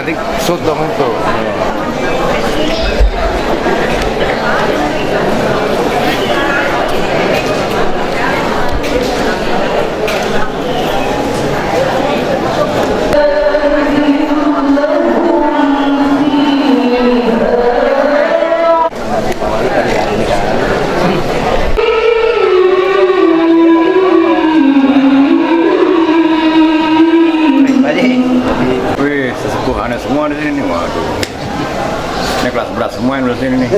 cantik shoot dong itu. Sesepuhannya semua di sini, waduh. Ini kelas berat semua yang di sini nih.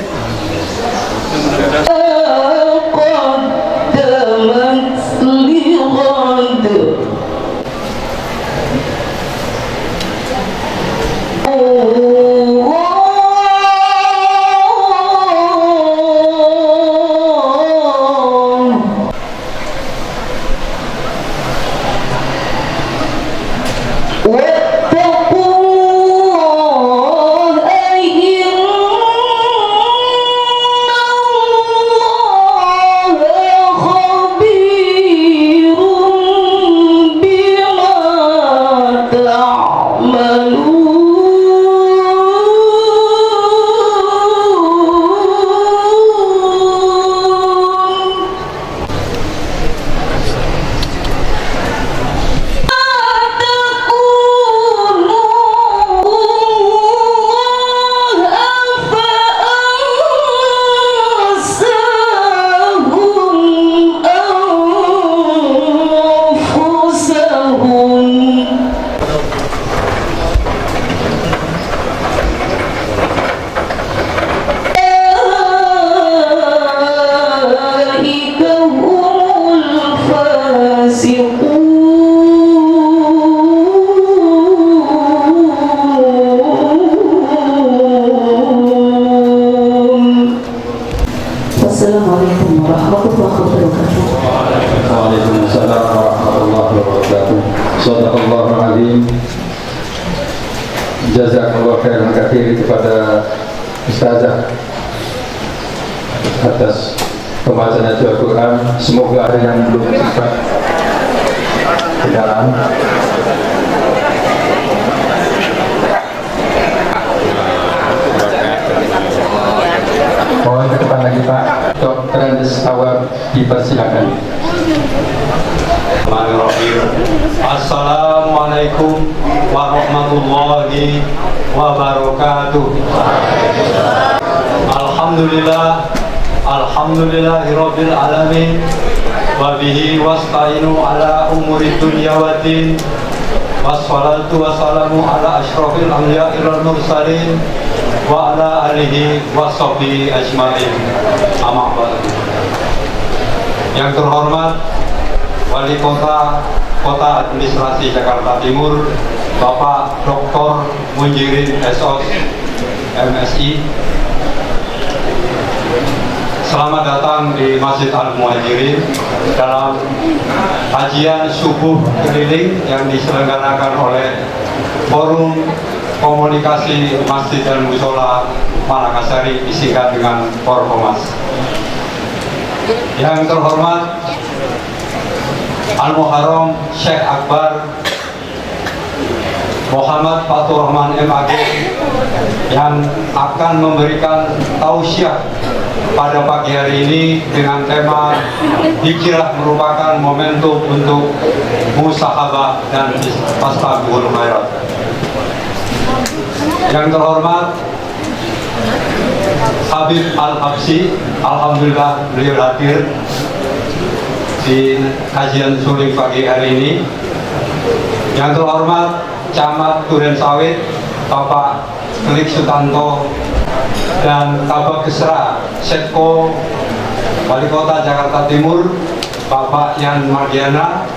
Assalamualaikum warahmatullahi wabarakatuh. Waalaikumsalam warahmatullahi wabarakatuh. Shadaqallahul azim. Jazakallahu khairan katsir kepada Ustazah atas pembacaan Al-Quran. Semoga ada yang belum sempat kedalam. Mohon ke depan lagi Pak. Dr. Andes Tawar dipersilakan. Assalamualaikum warahmatullahi wabarakatuh. Alhamdulillah. Alhamdulillahirabbil alamin wa bihi wasta'inu ala umuri dunya waddin wassalatu wassalamu ala asyrafil anbiya'i wal mursalin wa ala alihi washabihi ajmain. Amma ba'd. Yang terhormat Wali Kota Administrasi Jakarta Timur Bapak Dr. Munjirin SOS MSI, selamat datang di Masjid Al-Muhajirin dalam kajian subuh keliling yang diselenggarakan oleh Forum Komunikasi Masjid dan Musola Malakasari, disingkat dengan Forkomas. Yang terhormat Al-Muharram Syekh Akbar Muhammad Fatur Rahman MAG yang akan memberikan tausiah pada pagi hari ini dengan tema hijrah merupakan momentum untuk musahabah dan fastabiqul khairat. Yang terhormat Habib Al-Habsyi, alhamdulillah beliau hadir di kajian suling pagi hari ini. Yang terhormat Camat Durensawit Bapak Klik Sutanto dan Kabak Kesra Setko Wali Kota Jakarta Timur Bapak Yan Mardiana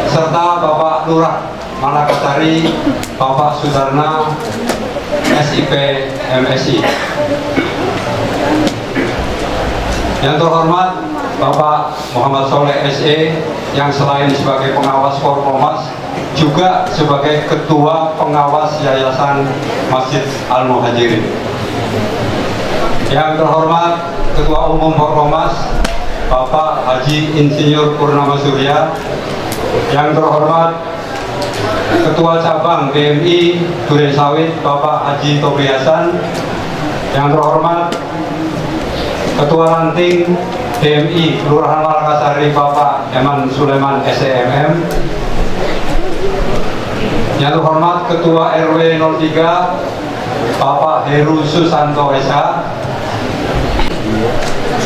serta Bapak Lurah Malakasari Bapak Sudarna SIP MSI. Yang terhormat Bapak Muhammad Soleh SE yang selain sebagai pengawas Forkomas juga sebagai Ketua Pengawas Yayasan Masjid Al-Muhajirin. Yang terhormat Ketua Umum Forkomas Bapak Haji Insinyur Purnama Surya. Yang terhormat Ketua Cabang BMI Durensawit Bapak Haji Tobi Hasan. Yang terhormat Ketua Ranting DMI Kelurahan Malakasari Bapak Eman Sulaiman SEMM. Yang terhormat Ketua RW 03 Bapak Heru Susanto Esa.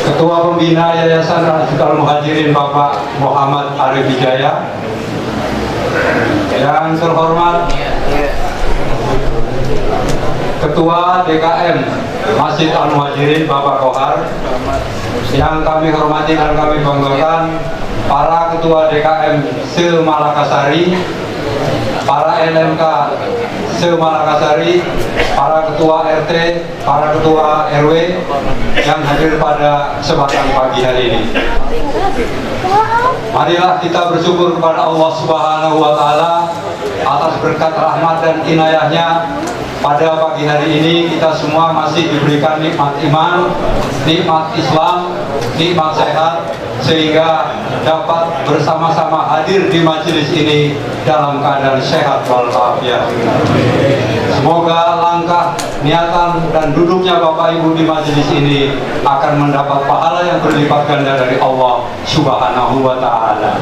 Ketua Pembina Yayasan Masjid Al-Muhajirin Bapak Muhammad Arif Wijaya. Yang terhormat Ketua DKM Masjid Al-Muhajirin Bapak Kohar. Yang kami hormati dan kami banggakan para Ketua DKM se-Malakasari, para LMK se-Malakasari, para Ketua RT, para Ketua RW yang hadir pada kesempatan pagi hari ini. Marilah kita bersyukur kepada Allah Subhanahu wa Ta'ala atas berkat rahmat dan inayahnya. Pada pagi hari ini kita semua masih diberikan nikmat iman, nikmat Islam, nikmat sehat, sehingga dapat bersama-sama hadir di majelis ini dalam keadaan sehat walafiat. Semoga langkah, niatan, dan duduknya Bapak Ibu di majelis ini akan mendapat pahala yang berlipat ganda dari Allah Subhanahu wa Ta'ala.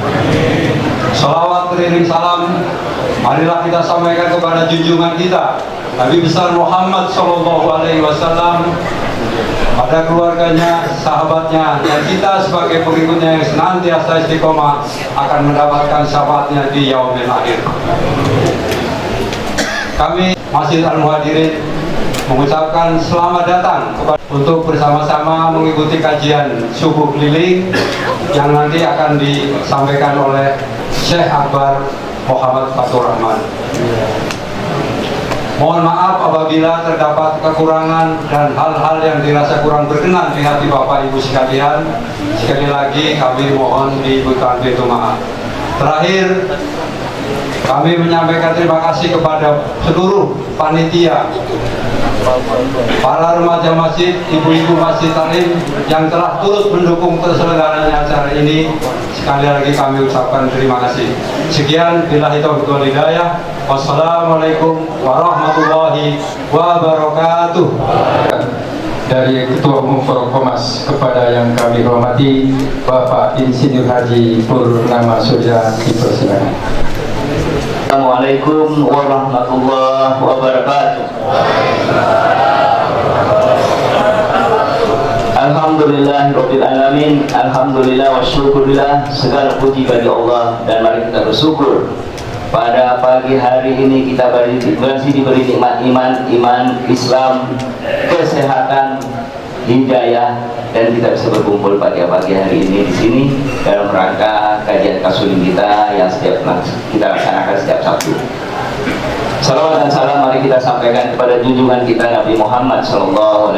Salawat beriring salam marilah kita sampaikan kepada junjungan kita Nabi besar Muhammad SAW, pada keluarganya, sahabatnya, dan kita sebagai pengikutnya yang senantiasa istiqomah akan mendapatkan syafaatnya di yaumil akhir. Kami Masjid Al-Muhajirin mengucapkan selamat datang untuk bersama-sama mengikuti kajian subuh keliling yang nanti akan disampaikan oleh Syekh Akbar Muhammad Fatur Rahman. Mohon maaf apabila terdapat kekurangan dan hal-hal yang dirasa kurang berkenan di hati Bapak Ibu sekalian. Sekali lagi kami mohon diberikan pintu maaf. Terakhir, kami menyampaikan terima kasih kepada seluruh panitia, para remaja masjid, ibu-ibu masjid taklim yang telah turut mendukung terselenggaranya acara ini. Sekali lagi kami ucapkan terima kasih. Sekian, billahi taufiq wal hidayah. Wassalamualaikum warahmatullahi wabarakatuh. Dari Ketua Umum Forkomas kepada yang kami hormati Bapak Insinyur Haji Purnama Surya, dipersilakan. Assalamualaikum warahmatullahi wabarakatuh. Alhamdulillahirabbil alamin. Alhamdulillah wa syukurillah. Segala puji bagi Allah dan mari kita bersyukur. Pada pagi hari ini kita masih diberi nikmat iman, Islam, kesehatan, hidayah, dan kita bisa berkumpul pada pagi hari ini di sini dalam rangka kajian Kasuling kita yang kita laksanakan setiap Sabtu. Salawat dan salam mari kita sampaikan kepada junjungan kita Nabi Muhammad SAW.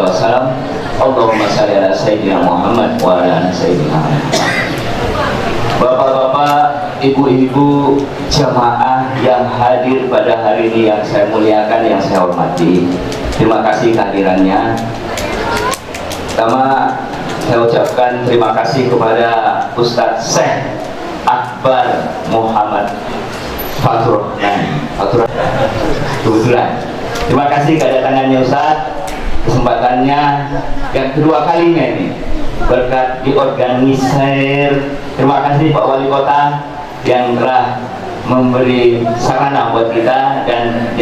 Allahumma shalli ala Sayyidina Muhammad wa ala Sayyidina Muhammad. Bapak-bapak, ibu-ibu, jamaah yang hadir pada hari ini yang saya muliakan, yang saya hormati, terima kasih kehadirannya. Pertama, saya ucapkan terima kasih kepada Ustadz Syekh Akbar Muhammad Faturrahman. Kebetulan, terima kasih kedatangannya Ustadz, kesempatannya yang kedua kalinya ini berkat diorganisir. Terima kasih Pak Wali Kota yang telah memberi sarana buat kita, dan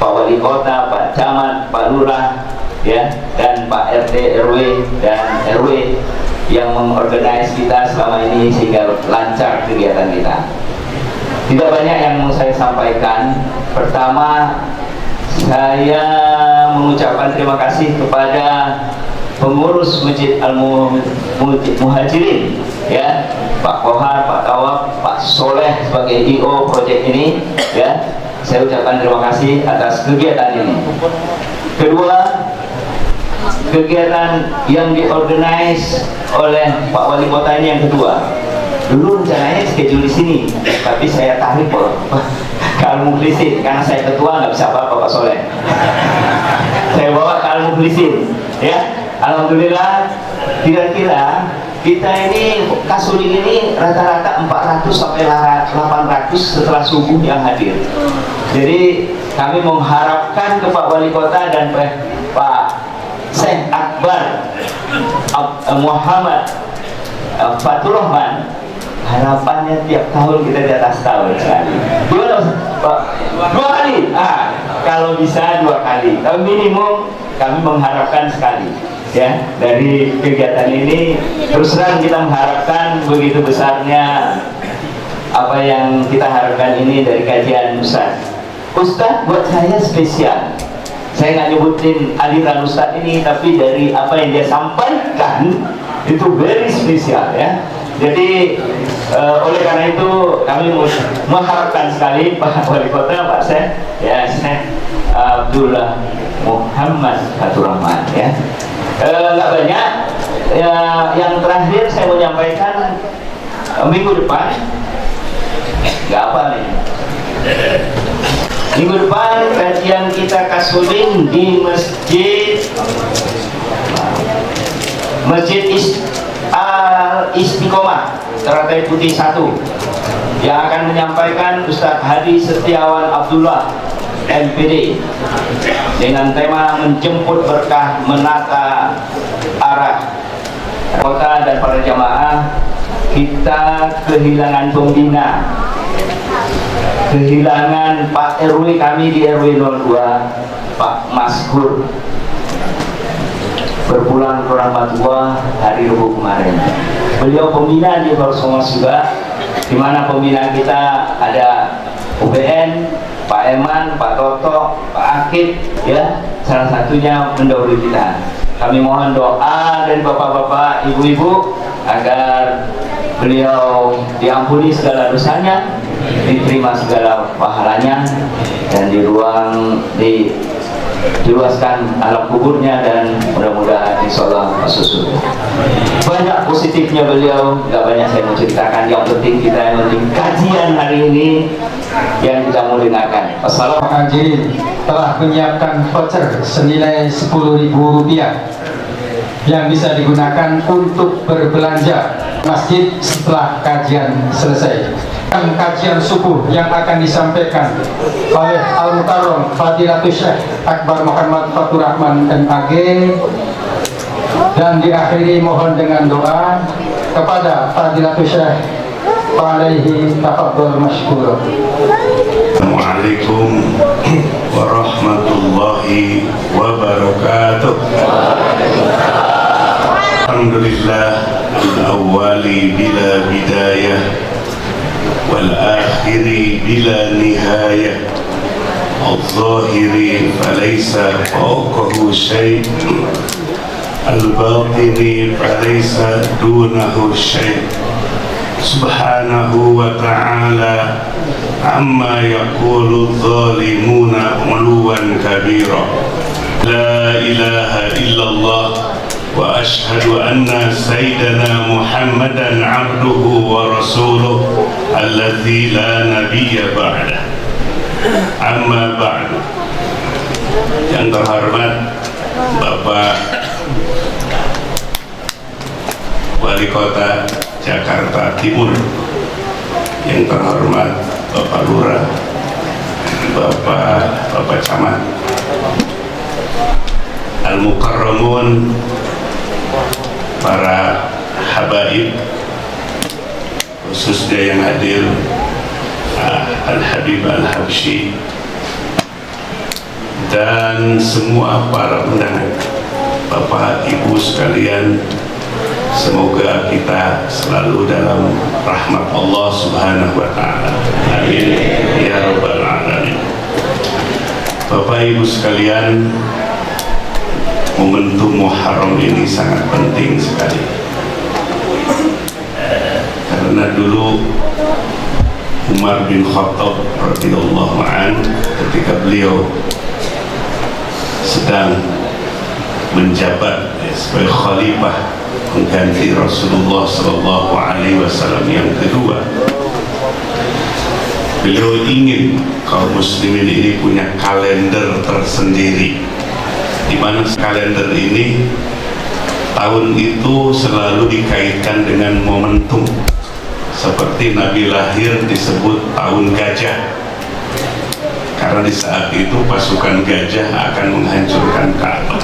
Pak Wali Kota, Pak Camat, Pak Lurah, ya, dan Pak RT, RW, dan RW yang mengorganisasi kita selama ini sehingga lancar kegiatan kita. Tidak banyak yang mau saya sampaikan. Pertama, saya mengucapkan terima kasih kepada pengurus Masjid Al-Muhajirin, ya, Pak Kohar, Pak Tawab, Pak Soleh sebagai IO proyek ini, ya. Saya ucapkan terima kasih atas kegiatan ini. Kedua, kegiatan yang diorganize oleh Pak Wali Kota ini yang kedua. Dulu rencananya schedule di sini, tapi saya tarik ke Al-Mukhlisin karena saya ketua, nggak bisa apa-apa Pak Soleh. Saya bawa ke Al-Mukhlisin, ya. Alhamdulillah, kira-kira kita ini Kasuling ini rata-rata 400 sampai 800 setelah subuh yang hadir. Jadi kami mengharapkan ke Pak Wali Kota dan Pak Syekh Akbar Muhammad Faturrahman, harapannya tiap tahun kita di atas tahun sekali. Pak? 2 kali. Kalau bisa 2 kali. Tapi minimum kami mengharapkan sekali. Ya, dari kegiatan ini terus terang kita mengharapkan begitu besarnya apa yang kita harapkan ini dari kajian Ustadz. Ustadz buat saya spesial. Saya nggak nyebutin aliran Ustadz ini, tapi dari apa yang dia sampaikan itu very spesial, ya. Jadi oleh karena itu kami mengharapkan sekali Pak Wali Kota, Pak Syekh, ya, Syekh Abdullah Muhammad Faturrahman, ya. Nggak banyak. Ya, yang terakhir saya mau menyampaikan minggu depan, nggak apa nih. Minggu depan kajian kita Kasuling di Masjid Istiqomah Teratai Putih 1 yang akan menyampaikan Ustadz Hadi Setiawan Abdullah MPD dengan tema menjemput berkah, menata arah kota dan para jamaah. Kita kehilangan pembina, kehilangan Pak RW kami di RW 02, Pak Maskur, berpulang ke rahmatullah hari Rabu kemarin. Beliau pembina di Barsomas juga, di mana pembina kita ada UBN, Pak Eman, Pak Toto, Pak Akid, ya, salah satunya mendahului kita. Kami mohon doa dari bapak-bapak, ibu-ibu agar beliau diampuni segala dosanya, diterima segala pahalanya, dan diluaskan alam kuburnya, dan mudah-mudahan insyaallah masuk surga. Banyak positifnya beliau, nggak banyak saya mau ceritakan. Yang penting kita yang penting kajian hari ini yang kita mau dengarkan. Assalamualaikum. Telah menyiapkan voucher senilai Rp10.000 yang bisa digunakan untuk berbelanja masjid setelah kajian selesai. Kajian subuh yang akan disampaikan oleh Al-Mukarram Fadilatul Syekh Akbar Muhammad Faturrahman MAG, dan diakhiri mohon dengan doa kepada Fadilatul Syekh alaihi tafadhol masykur. Assalamualaikum warahmatullahi wabarakatuh. بلا بداية والآخر بلا نهاية الظاهر فليس فوقه شيء الباطن فليس دونه شيء سبحانه وتعالى عما يقول الظالمون علوا كبيرا لا إله إلا الله وأشهد أن سيدنا محمدا عبده ورسوله الذي لا نبي بعده أما بعد. Yang terhormat Bapak Wali Kota Jakarta Timur, yang terhormat Bapak Lurah, Bapak Camat, Al-Mukarramun, para habaib, khususnya yang hadir, Al-Habib Al-Habsyi, dan semua para undangan, Bapak Ibu sekalian, semoga kita selalu dalam rahmat Allah Subhanahu wa Ta'ala. Amin ya rabbal alamin. Bapak Ibu sekalian, momentum Muharram ini sangat penting sekali, karena dulu Umar bin Khattab radhiyallahu anhu ketika beliau sedang menjabat sebagai khalifah mengganti Rasulullah Sallallahu Alaihi Wasallam yang kedua, beliau ingin kaum muslimin ini punya kalender tersendiri, di mana kalender ini tahun itu selalu dikaitkan dengan momentum. Seperti Nabi lahir disebut tahun gajah, karena di saat itu pasukan gajah akan menghancurkan Ka'bah.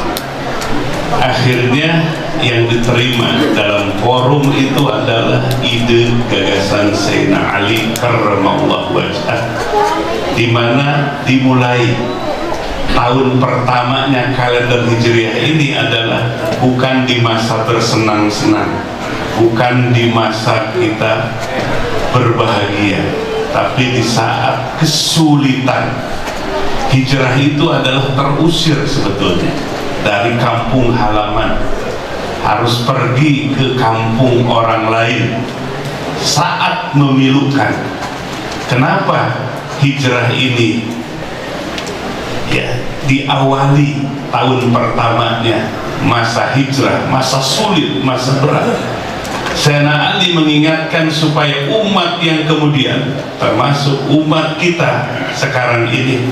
Akhirnya yang diterima dalam forum itu adalah ide gagasan Sayyidina Ali karramallahu wajhah, di mana dimulai tahun pertamanya kalender Hijriah ini adalah bukan di masa bersenang-senang, bukan di masa kita berbahagia, tapi di saat kesulitan. Hijrah itu adalah terusir sebetulnya dari kampung halaman, harus pergi ke kampung orang lain saat memilukan. Kenapa hijrah ini ya diawali tahun pertamanya masa hijrah, masa sulit, masa berat? Sayyidina Ali mengingatkan supaya umat yang kemudian, termasuk umat kita sekarang ini,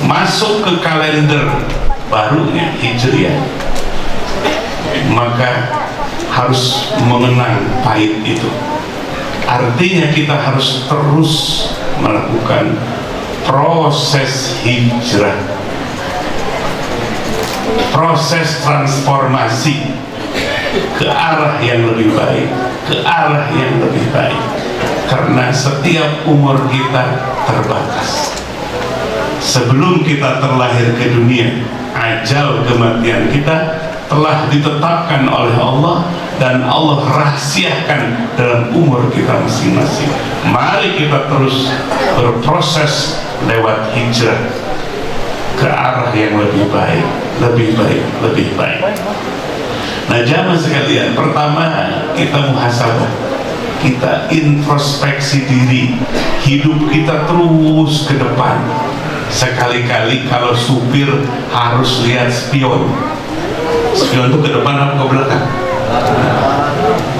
masuk ke kalender barunya Hijriah, maka harus mengenang pahit itu. Artinya kita harus terus melakukan proses hijrah, proses transformasi ke arah yang lebih baik, ke arah yang lebih baik, karena setiap umur kita terbatas. Sebelum kita terlahir ke dunia, ajal kematian kita telah ditetapkan oleh Allah, dan Allah rahasiakan dalam umur kita masing-masing. Mari kita terus berproses lewat hijrah ke arah yang lebih baik, lebih baik, lebih baik. Nah, jamaah sekalian, pertama kita muhasabah, kita introspeksi diri, hidup kita terus ke depan. Sekali-kali kalau supir harus lihat spion. Spion itu ke depan apa ke belakang?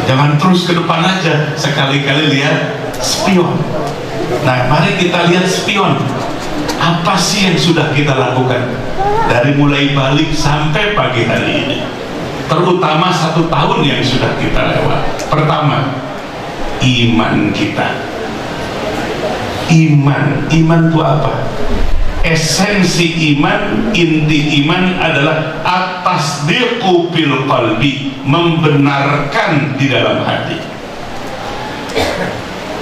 Jangan terus ke depan aja, sekali-kali lihat spion. Nah, mari kita lihat spion. Apa sih yang sudah kita lakukan dari mulai balik sampai pagi hari ini, terutama 1 tahun yang sudah kita lewat? Pertama, iman kita. Iman itu apa? Esensi iman, inti iman adalah at-tasdiqu bil qalbi, membenarkan di dalam hati.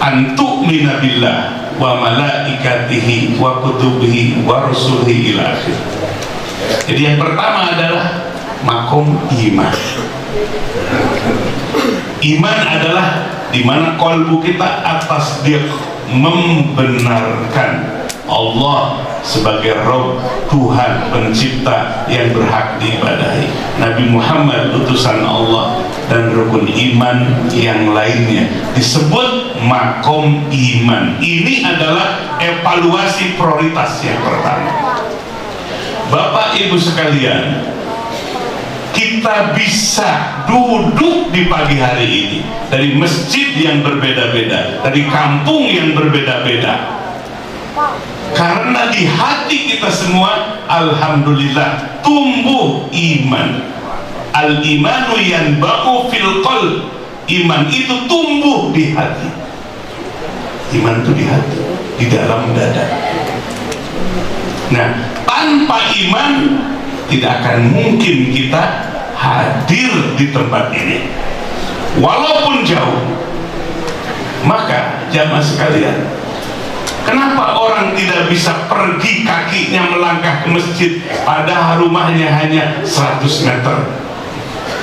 Antu'mina billah wa malaikatihi wa kutubihi wa rusulihi ila akhir. Jadi yang pertama adalah makom iman. Iman adalah di mana kalbu kita atas dia membenarkan Allah sebagai Rabb, Tuhan pencipta yang berhak diibadahi, Nabi Muhammad utusan Allah, dan rukun iman yang lainnya disebut makom iman. Ini adalah evaluasi prioritas yang pertama. Bapak Ibu sekalian, kita bisa duduk di pagi hari ini dari masjid yang berbeda-beda, dari kampung yang berbeda-beda, karena di hati kita semua alhamdulillah tumbuh iman. Al-imanu yanba'u fil qalb. Iman itu tumbuh di hati. Iman itu di hati, di dalam dada. Nah, tanpa iman tidak akan mungkin kita hadir di tempat ini, walaupun jauh. Maka jamaah sekalian, kenapa orang tidak bisa pergi kakinya melangkah ke masjid padahal rumahnya hanya 100 meter,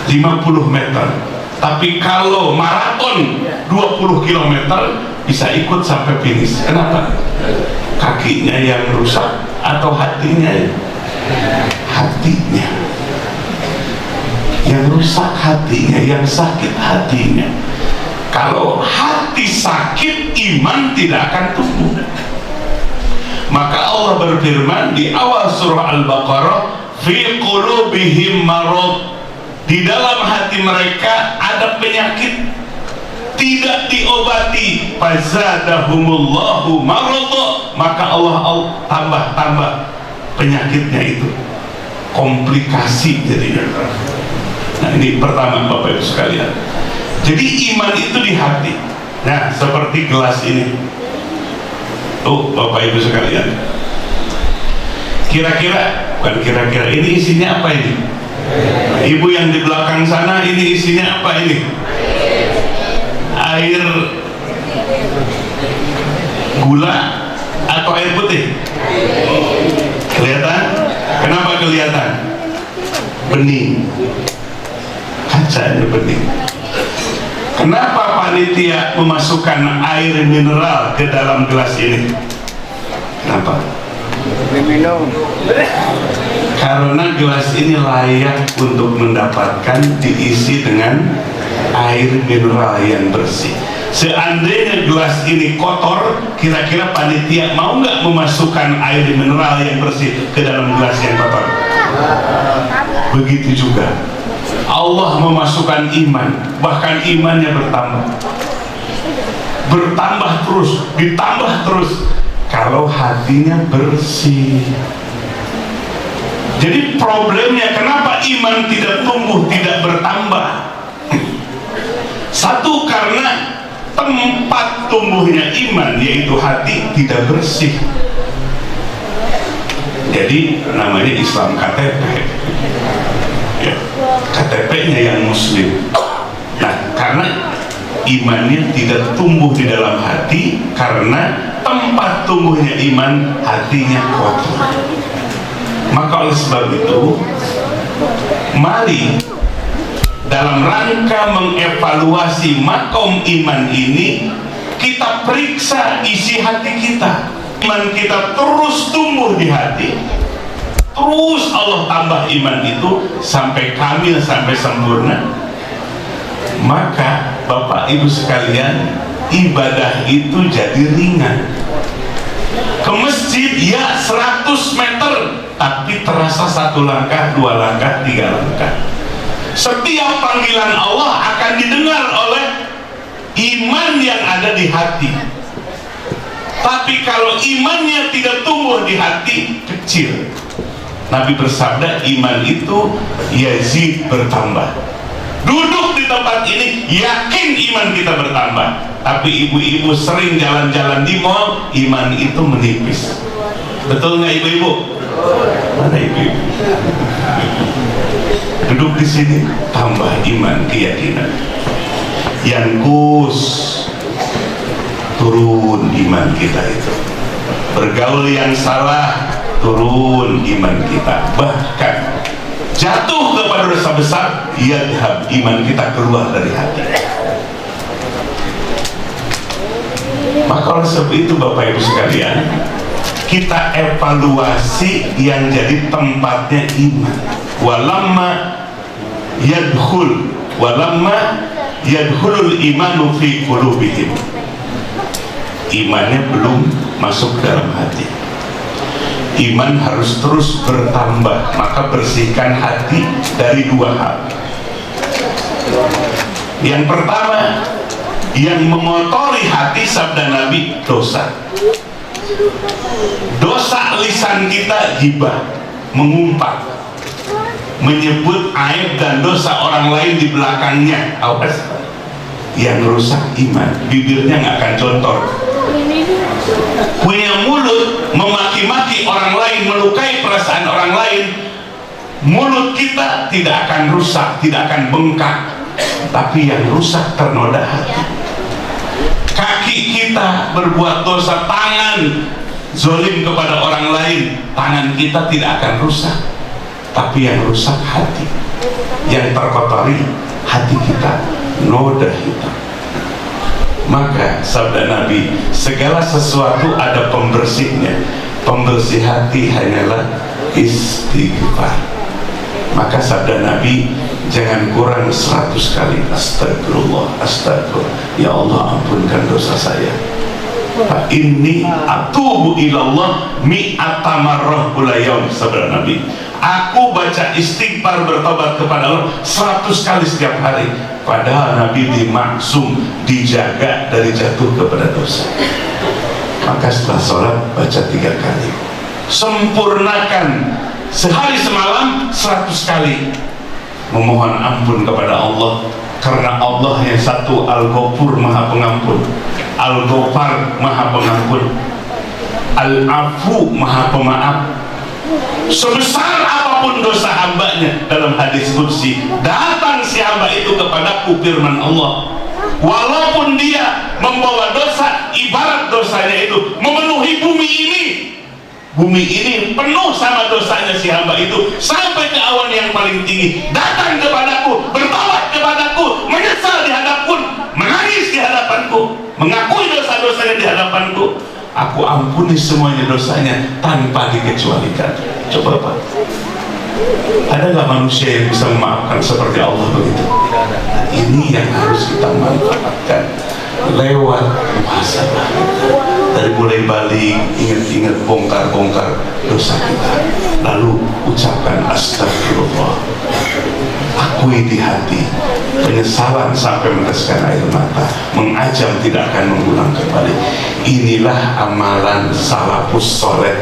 50 meter, tapi kalau maraton 20 km bisa ikut sampai finish? Kenapa? Kakinya yang rusak atau hatinya? Hatinya yang rusak, hatinya yang sakit, hatinya. Kalau hati sakit, iman tidak akan tumbuh. Maka Allah berfirman di awal surah Al-Baqarah, fi qulubihim marad, di dalam hati mereka ada penyakit tidak diobati, fazadahumullahu marad, maka Allah tambah penyakitnya itu, komplikasi jadinya. Nah, ini pertama Bapak Ibu sekalian. Jadi iman itu di hati. Nah, seperti gelas ini. Tuh Bapak Ibu sekalian, bukan kira-kira ini isinya apa ini? Ibu yang di belakang sana, ini isinya apa ini? Air gula atau air putih? Kelihatan? Kenapa kelihatan? Bening. Kacanya bening. Kenapa panitia memasukkan air mineral ke dalam gelas ini? Kenapa? Diminum. Karena gelas ini layak untuk mendapatkan diisi dengan air mineral yang bersih. Seandainya gelas ini kotor, kira-kira panitia mau nggak memasukkan air mineral yang bersih ke dalam gelas yang kotor? Begitu juga Allah memasukkan iman, bahkan imannya bertambah terus, ditambah terus kalau hatinya bersih. Jadi problemnya kenapa iman tidak tumbuh, tidak bertambah? Satu, karena tempat tumbuhnya iman, yaitu hati, tidak bersih. Jadi namanya Islam KTP ya, KTP-nya yang muslim. Nah, karena imannya tidak tumbuh di dalam hati, karena tempat tumbuhnya iman, hatinya kotor. Maka oleh sebab itu, mari dalam rangka mengevaluasi makom iman ini, kita periksa isi hati kita. Iman kita terus tumbuh di hati, terus Allah tambah iman itu sampai kamil, sampai sempurna. Maka Bapak Ibu sekalian, ibadah itu jadi ringan. Ke masjid ya 100 meter, tapi terasa 1 langkah, 2 langkah, 3 langkah. Setiap panggilan Allah akan didengar oleh iman yang ada di hati. Tapi kalau imannya tidak tumbuh di hati, kecil. Nabi bersabda, iman itu yazid, bertambah. Duduk di tempat ini yakin iman kita bertambah, tapi ibu-ibu sering jalan-jalan di mall, iman itu menipis. Betul nggak ibu-ibu? Mana ibu-ibu? Duduk di sini tambah iman, keyakinan. Yankus, turun iman kita itu. Bergaul yang salah, turun iman kita. Bahkan jatuh kepada dosa besar, yadhab, iman kita keluar dari hati. Maka oleh sebab itu Bapak Ibu sekalian, kita evaluasi yang jadi tempatnya iman. Walamma yadkhulul imanu fi qulubihim. Imannya belum masuk dalam hati. Iman harus terus bertambah, maka bersihkan hati dari dua hal. Yang pertama, yang mengotori hati, sabda Nabi, dosa. Dosa lisan kita gibah, mengumpat, menyebut aib dan dosa orang lain di belakangnya. Awas, yang rusak iman, bibirnya nggak akan contor. Punya mulut memaki-maki orang lain, melukai perasaan orang lain, mulut kita tidak akan rusak, tidak akan bengkak, tapi yang rusak ternoda hati. Kaki kita berbuat dosa, tangan zolim kepada orang lain, tangan kita tidak akan rusak, tapi yang rusak hati, yang terkotori hati kita, noda hitam. Maka sabda Nabi, segala sesuatu ada pembersihnya. Pembersih hati hanyalah istighfar. Maka sabda Nabi, jangan kurang 100 kali astagfirullah, astagfirullah, ya Allah ampunkan dosa saya. Fa inni atubu ilallah mi'ata marrah kula yaum, sabda Nabi. Aku baca istighfar, bertobat kepada Allah 100 kali setiap hari. Padahal Nabi dimaksum, dijaga dari jatuh kepada dosa. Maka setelah sholat baca 3 kali. Sempurnakan sehari semalam 100 kali. Memohon ampun kepada Allah, karena Allah yang satu, Al-Ghafur, Maha Pengampun, Al-Ghafar, Maha Pengampun, Al-Afu, Maha Pemaaf. Sebesar apapun dosa hambanya, dalam hadis qudsi, datang si hamba itu kepadaku, firman Allah, walaupun dia membawa dosa, ibarat dosanya itu memenuhi bumi ini. Bumi ini penuh sama dosanya si hamba itu, sampai ke awan yang paling tinggi, datang kepadaku, bertobat kepadaku, menyesal di hadapanku, menangis di hadapanku, mengakui dosa-dosanya di hadapanku, aku ampuni semuanya dosanya tanpa dikecualikan. Coba Pak, ada nggak manusia yang bisa memaafkan seperti Allah begitu? Ini yang harus kita manfaatkan lewat muhasabah. Dari mulai balik, ingat-ingat, bongkar-bongkar dosa kita, lalu ucapkan astagfirullah, akui di hati, penyesalan sampai meneteskan air mata, mengajam tidak akan mengulang kembali. Inilah amalan salafus soleh,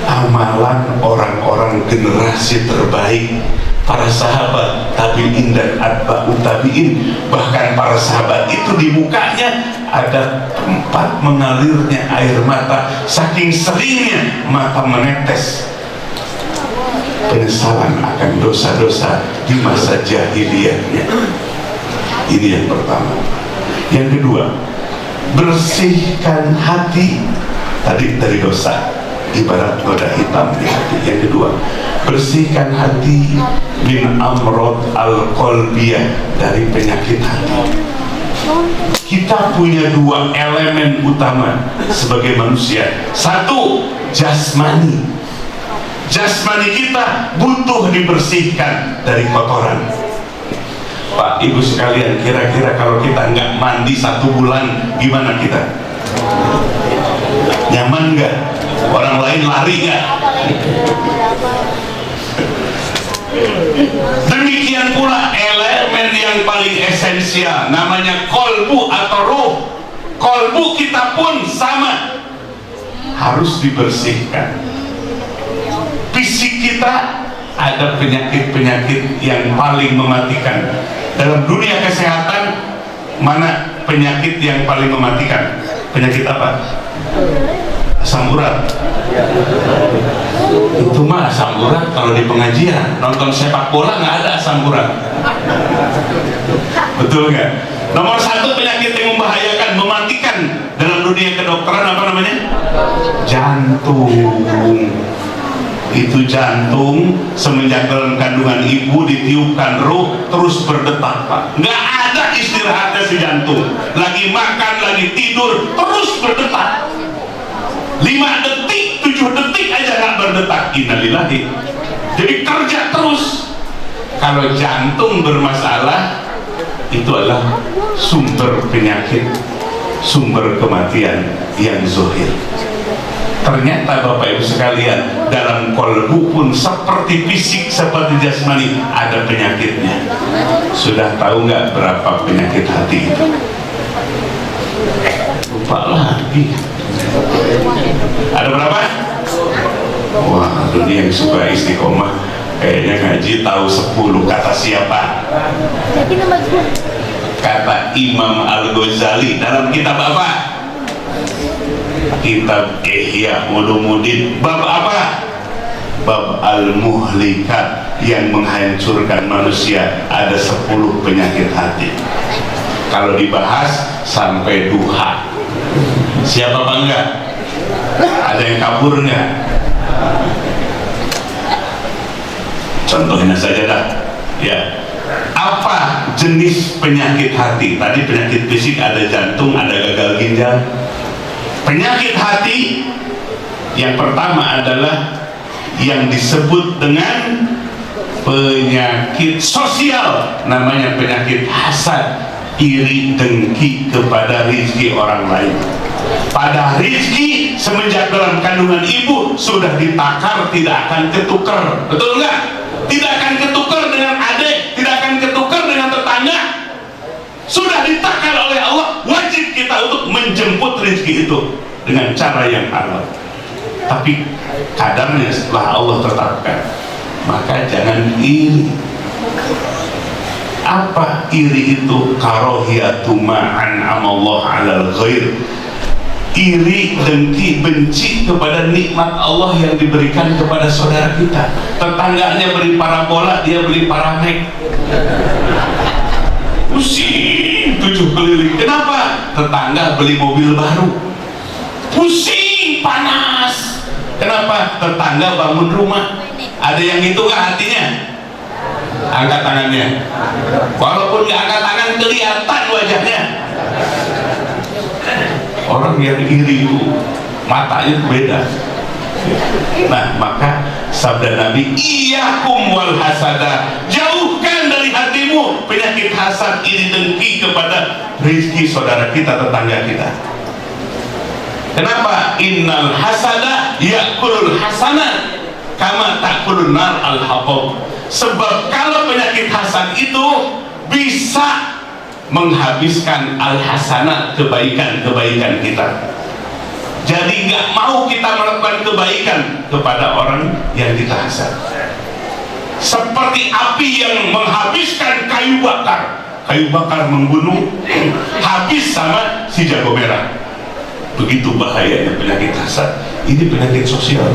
amalan orang-orang generasi terbaik, para sahabat, tabi'in dan atba'ut tabi'in. Bahkan para sahabat itu di mukanya ada tempat mengalirnya air mata, saking seringnya mata menetes penyesalan akan dosa-dosa di masa jahiliyahnya. Ini yang pertama. Yang kedua, bersihkan hati tadi dari dosa, ibarat noda hitam di hati. Yang kedua, bersihkan hati min amrod al-qalbiyah, dari penyakit hati. Kita punya 2 elemen utama sebagai manusia. Satu, jasmani. Jasmani kita butuh dibersihkan dari kotoran. Pak Ibu sekalian, kira-kira kalau kita nggak mandi 1 bulan, gimana kita? Nyaman nggak? Orang lain lari nggak? Demikian pula elemen yang paling esensial, namanya kolbu atau ruh. Kolbu kita pun sama, harus dibersihkan. Fisik kita ada penyakit-penyakit yang paling mematikan. Dalam dunia kesehatan, mana penyakit yang paling mematikan? Penyakit apa? Asam urat. Itu mah asam urat kalau di pengajian, nonton sepak bola nggak ada asam urat. Betul nggak? Nomor 1 penyakit yang membahayakan, mematikan dalam dunia kedokteran apa namanya? Jantung. Itu jantung semenjak dalam kandungan ibu ditiupkan ruh terus berdetak, Pak. Nggak ada istirahatnya si jantung. Lagi makan, lagi tidur, terus berdetak. 5 detik, 7 detik aja nggak berdetak. Innalillahi. Jadi kerja terus. Kalau jantung bermasalah, itu adalah sumber penyakit, sumber kematian yang zahir. Ternyata Bapak Ibu sekalian, dalam kolbu pun seperti fisik, seperti jasmani, ada penyakitnya. Sudah tahu nggak berapa penyakit hati itu? Lupa lagi. Ada berapa? Wah, dunia yang suka istiqomah kayaknya ngaji tahu 10. Kata siapa? Kata Imam Al-Ghazali dalam kitab apa? Kitab Ihya Ulumuddin. Bab apa? Bab Al-Muhlikat, yang menghancurkan manusia. Ada 10 penyakit hati. Kalau dibahas sampai duha. Siapa bangga? Ada yang kabur nggak? Contohnya saja dah, ya. Apa jenis penyakit hati? Tadi penyakit fisik ada jantung, ada gagal ginjal. Penyakit hati yang pertama adalah yang disebut dengan penyakit sosial, namanya penyakit hasad, iri dengki kepada rezeki orang lain. Pada rezeki semenjak dalam kandungan ibu sudah ditakar, tidak akan ketukar, betul nggak? Tidak akan ketukar dengan adik, tidak akan ketukar dengan tetangga. Sudah ditakar oleh Allah, wajib kita untuk menjemput rezeki itu dengan cara yang halal. Tapi kadarnya setelah Allah tetapkan, maka jangan iri. Apa iri itu? Karahiyatu ma'an'amallah 'alal ghair. Iri, dengki, benci kepada nikmat Allah yang diberikan kepada saudara kita. Tetangganya beli parabola, dia beli paramek. Pusing 7 keliling. Kenapa? Tetangga beli mobil baru. Pusing, panas. Kenapa? Tetangga bangun rumah. Ada yang itu nggak hatinya? Angkat tangannya. Walaupun nggak angkat tangan, kelihatan wajahnya. Orang yang iri itu matanya beda. Nah, maka sabda Nabi, iyyakum wal hasada, jauhkan dari hatimu penyakit hasad, iri dengki kepada rezeki saudara kita, tetangga kita. Kenapa? Innal hasada yakulul hasanat kama takulun nar al hatab. Sebab kalau penyakit hasad itu bisa menghabiskan al-hasanat, kebaikan-kebaikan kita. Jadi nggak mau kita melakukan kebaikan kepada orang yang kita hasad. Seperti api yang menghabiskan kayu bakar. Kayu bakar membunuh, habis sama si jago merah. Begitu bahayanya penyakit hasad. Ini penyakit sosial.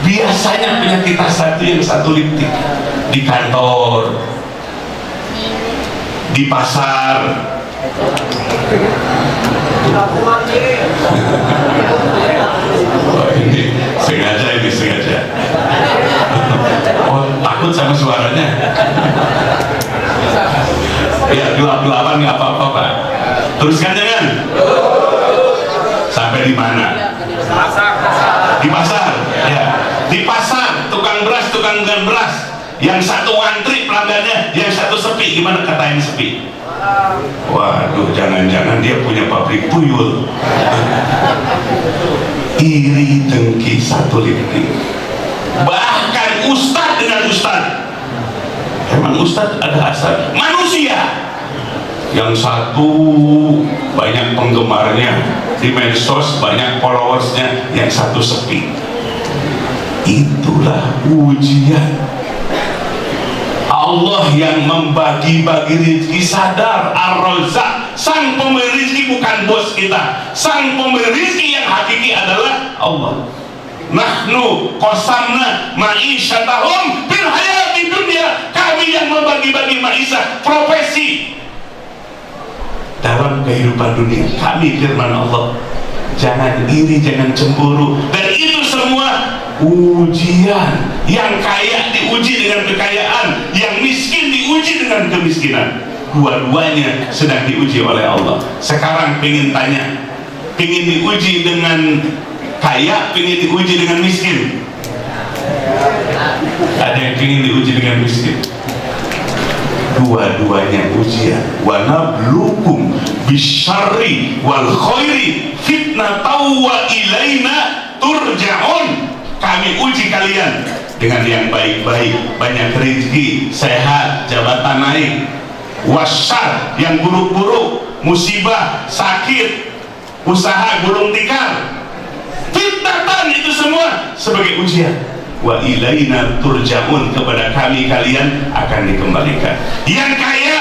Biasanya penyakit hasad itu yang satu litik di kantor, di pasar. Oh, ini sengaja. Oh, takut sama suaranya. Ya, gelap-gelapan nggak apa-apa, Pak. Teruskan jangan. Sampai di mana? Di pasar. Ya, di pasar, tukang beras, tukang beras. Yang satu antri pelanggannya, yang satu sepi. Gimana kata yang sepi? Waduh, jangan-jangan dia punya pabrik puyul. Iri dengki satu litik. Bahkan ustadz dengan ustadz. Emang ustadz ada asal manusia. Yang satu banyak penggemarnya di medsos, banyak followersnya, yang satu sepi. Itulah ujian. Allah yang membagi-bagi rezeki, sadar Ar-Razzaq, sang pemberi rezeki bukan bos kita. Sang pemberi rezeki yang hakiki adalah Allah. Nahnu qasamna ma'isyatahum fil hayati dunya. Kami yang membagi-bagi ma'isyah, profesi dalam kehidupan dunia. Kami, firman Allah. jangan iri, jangan cemburu. Dan itu semua ujian. Yang kaya diuji dengan kekayaan, yang miskin diuji dengan kemiskinan. Dua-duanya sedang diuji oleh Allah. Sekarang pengen tanya, pengen diuji dengan kaya, pengen diuji dengan miskin? Ada yang pengen diuji dengan miskin? Dua-duanya ujian. Wa nabluukum bisyarri wal khairi fitnatan wa ilaina turja'un. Kami uji kalian dengan yang baik-baik, banyak rezeki, sehat, jabatan naik. Wasyar, yang buruk-buruk, musibah, sakit, usaha gulung tikar, fitnatan, itu semua sebagai ujian. Wa ilaina turja'un, kepada kami kalian akan dikembalikan. Yang kaya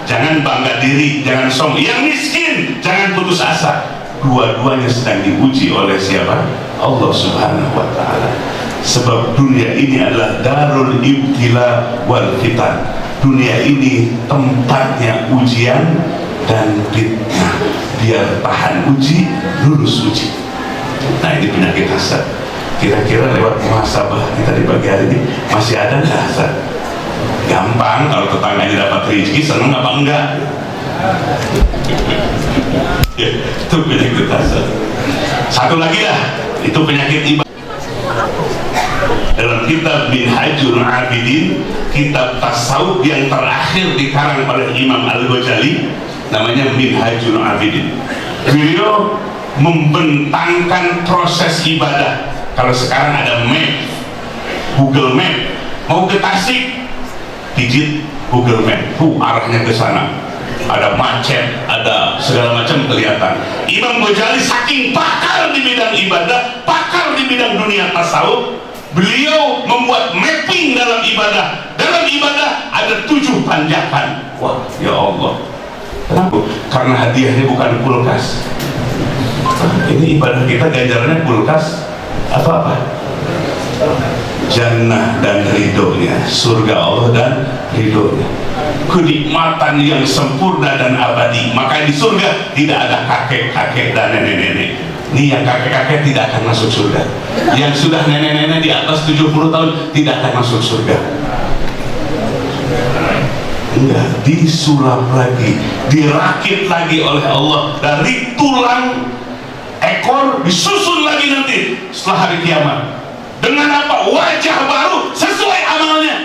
jangan bangga diri, jangan sombong. Yang miskin jangan putus asa. Dua-duanya sedang diuji oleh siapa? Allah Subhanahu wa ta'ala. Sebab dunia ini adalah darul ibtila wal fitan. Dunia ini tempatnya ujian dan fitnah. Biar tahan uji, lulus uji. Nah, ini penyakit hasad. Kira-kira lewat muhasabah kita di pagi hari ini masih ada nggak hasad? Gampang, kalau tetangganya dapat rezeki seneng apa enggak? Ya, itu penyakit hasad. Satu lagi lah, itu penyakit ibadah. Dalam kitab Minhajul Abidin, kitab tasawuf yang terakhir dikarang oleh Imam Al-Ghazali, namanya Minhajul Abidin. Beliau membentangkan proses ibadah. Kalau sekarang ada map, Google Map, mau ke Tasik, pijit Google Map, arahnya ke sana. Ada macet, ada segala macam kelihatan. Imam Ghazali saking pakar di bidang ibadah, pakar di bidang dunia tasawuf, beliau membuat mapping dalam ibadah. Dalam ibadah ada 7 tanjakan. Wah, ya Allah. Kenapa? Karena hadiahnya bukan kulkas. Ini ibadah kita ganjarannya kulkas apa? Jannah dan ridhonya, surga Allah dan ridhonya, kenikmatan yang sempurna dan abadi. Maka di surga tidak ada kakek-kakek dan nenek-nenek. Ini yang kakek-kakek tidak akan masuk surga. Yang sudah nenek-nenek di atas 70 tahun tidak akan masuk surga. Enggak, disulap lagi, dirakit lagi oleh Allah dari tulang ekor, disusun lagi nanti setelah hari kiamat. Dengan apa? Wajah baru sesuai amalnya.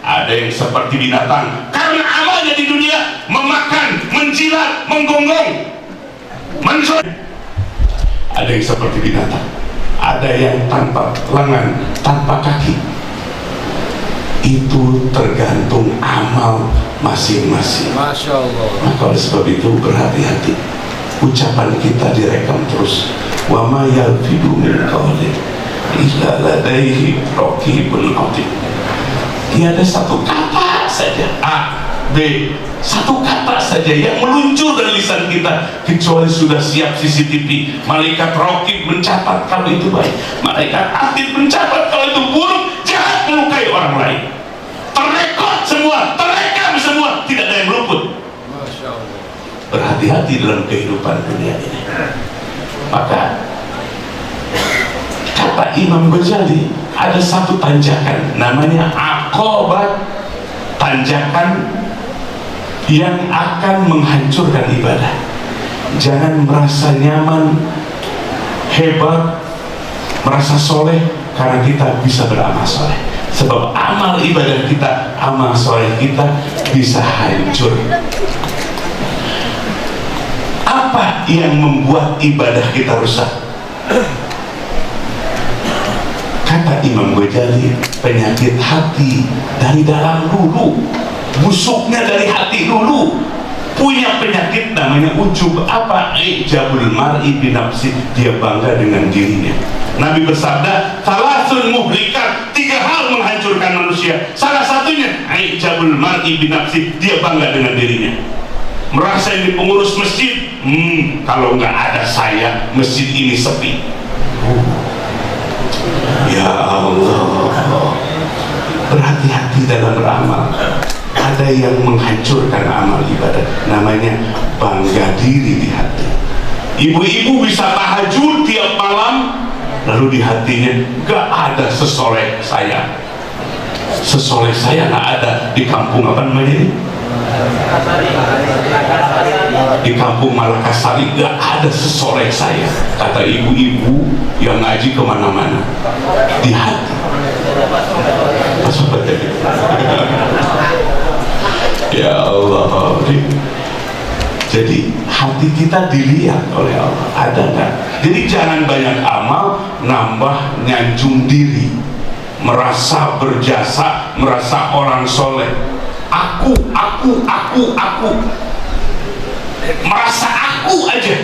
Ada yang seperti binatang karena amalnya di dunia memakan, menjilat, menggonggong, menjual. Ada yang seperti binatang, ada yang tanpa lengan, tanpa kaki. Itu tergantung amal masing-masing. Masya Allah. Maka oleh sebab itu berhati-hati. Ucapan kita direkam terus. Wa ma yalfidu min qawlin illa ladaihi raqibun atid. Tiada satu kata saja, A, B, satu kata saja yang meluncur dari lisan kita kecuali sudah siap CCTV. Malaikat raqib mencatat kalau itu baik, malaikat atid mencatat kalau itu buruk, jahat, melukai orang lain. Terrekod semua, terekam semua, tidak ada yang luput. Berhati-hati dalam kehidupan dunia ini. Maka kata Imam Ghazali, ada satu tanjakan namanya aqobat, tanjakan yang akan menghancurkan ibadah. Jangan merasa nyaman, hebat, merasa soleh karena kita bisa beramal soleh. Sebab amal ibadah kita, amal soleh kita bisa hancur. Apa yang membuat ibadah kita rusak? Kata Imam Ghazali, penyakit hati dari dalam dulu, busuknya dari hati dulu. Punya penyakit namanya ujub. Apa? Ijabul mar'i binafsi, dia bangga dengan dirinya. Nabi bersabda, salasun muhlikat, 3 hal menghancurkan manusia. Salah satunya ijabul mar'i binafsi, dia bangga dengan dirinya. Merasa ini pengurus masjid, kalau nggak ada saya, masjid ini sepi. Ya Allah, berhati-hati dalam beramal. Ada yang menghancurkan amal ibadah, namanya bangga diri di hati. Ibu-ibu bisa tahajud tiap malam, lalu di hatinya gak ada sesoleh saya. Sesoleh saya gak ada di kampung apa namanya ini? Di kampung Malakasari gak ada sesoleh saya, kata ibu-ibu yang ngaji kemana-mana. Di hati ya Allah. Jadi hati kita dilihat oleh Allah, ada nggak? Jadi jangan banyak amal, nambah nyanjung diri, merasa berjasa, merasa orang soleh. Aku, merasa aku aja.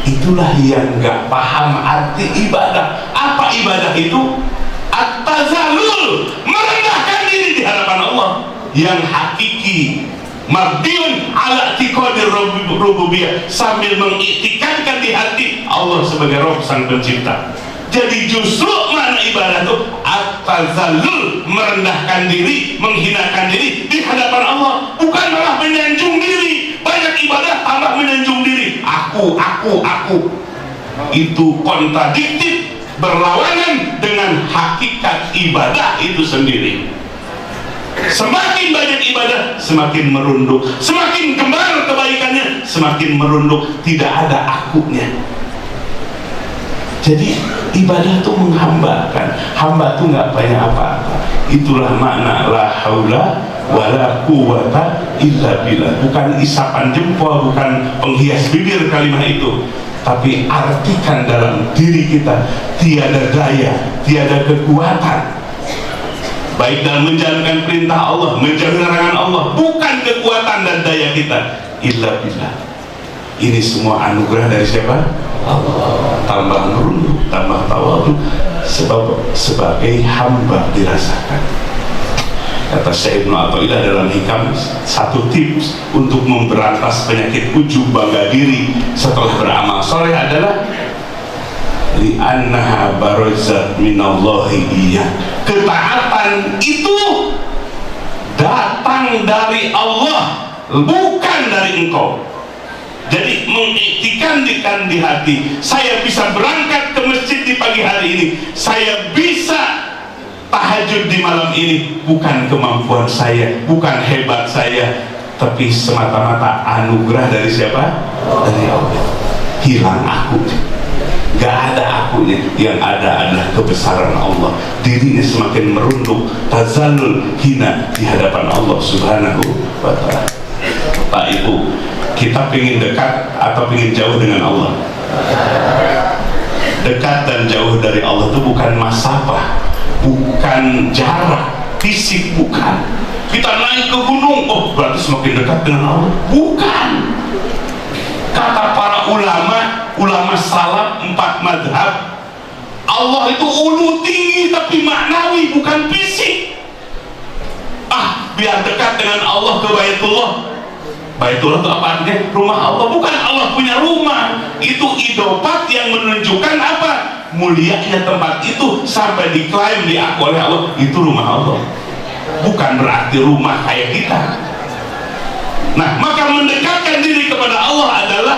Itulah yang nggak paham arti ibadah. Apa ibadah itu? At-tazallul, merendahkan diri di hadapan Allah. Yang hakiki, mardiun ala i'tiqadir rububiyah, sambil mengiktikankan di hati Allah sebagai Rabb sang pencipta. Jadi justru makna ibadah itu at-tazallul, merendahkan diri, menghinakan diri di hadapan Allah, bukan malah menyanjung diri. Banyak ibadah tambah menyanjung diri. Aku. Itu kontradiktif, berlawanan dengan hakikat ibadah itu sendiri. Semakin banyak ibadah, semakin merunduk. Semakin kembar kebaikannya, semakin merunduk. Tidak ada akunya. Jadi ibadah itu menghambakan. Hamba itu nggak banyak apa-apa. Itulah makna la haula wala quwwata illa billah. Bukan isapan jempol, bukan penghias bibir kalimat itu, tapi artikan dalam diri kita, tiada daya, tiada kekuatan, baik dalam menjalankan perintah Allah, menjauhi larangan Allah, bukan kekuatan dan daya kita, illa billah. Ini semua anugerah dari siapa? Allah. Tambah merunduk, tambah tawadhu, sebagai hamba dirasakan. Kata Syekh Ibnu Athaillah dalam hikam, satu tips untuk memberantas penyakit ujub bangga diri setelah beramal soleh adalah li'annaha barazat minallahi iya. Ketaatan itu datang dari Allah, bukan dari engkau. Jadi mengiktikankan di hati, saya bisa berangkat ke masjid di pagi hari ini, saya bisa tahajud di malam ini, bukan kemampuan saya, bukan hebat saya, tapi semata-mata anugerah dari siapa? Dari Allah. Hilang aku, gak ada akunya, yang ada adalah kebesaran Allah. Dirinya semakin merunduk, tazallul, hina di hadapan Allah Subhanahu wa ta'ala. Pak Ibu, kita ingin dekat atau ingin jauh dengan Allah? Dekat dan jauh dari Allah itu bukan masafah, bukan jarak fisik, bukan. Kita naik ke gunung, oh berarti semakin dekat dengan Allah, bukan. Kata para ulama salaf 4 madhab, Allah itu ulu tinggi tapi maknawi, bukan fisik. Biar dekat dengan Allah ke Baitullah. Baitullah itu apa artinya? Rumah Allah. Bukan Allah punya rumah. Itu idopat yang menunjukkan apa? Mulianya tempat itu sampai diklaim, diakui oleh Allah, itu rumah Allah. Bukan berarti rumah kayak kita. Nah, maka mendekatkan diri kepada Allah adalah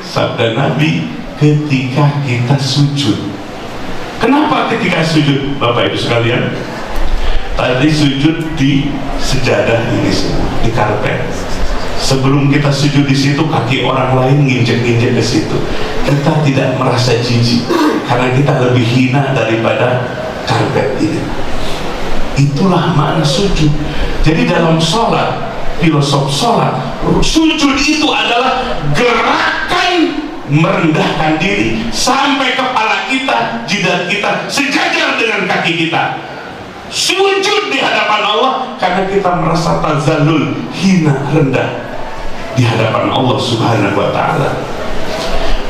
sabda Nabi ketika kita sujud. Kenapa ketika sujud, Bapak Ibu sekalian? Tadi sujud di sejadah ini semua, di karpet. Sebelum kita sujud di situ, kaki orang lain nginjek-nginjek ke situ. Kita tidak merasa jijik karena kita lebih hina daripada karpet ini. Itulah makna sujud. Jadi dalam sholat, filosof sholat, sujud itu adalah gerakan merendahkan diri sampai kepala kita, jidat kita sejajar dengan kaki kita. Sujud di hadapan Allah karena kita merasa tazallul, hina, rendah di hadapan Allah Subhanahu wa ta'ala.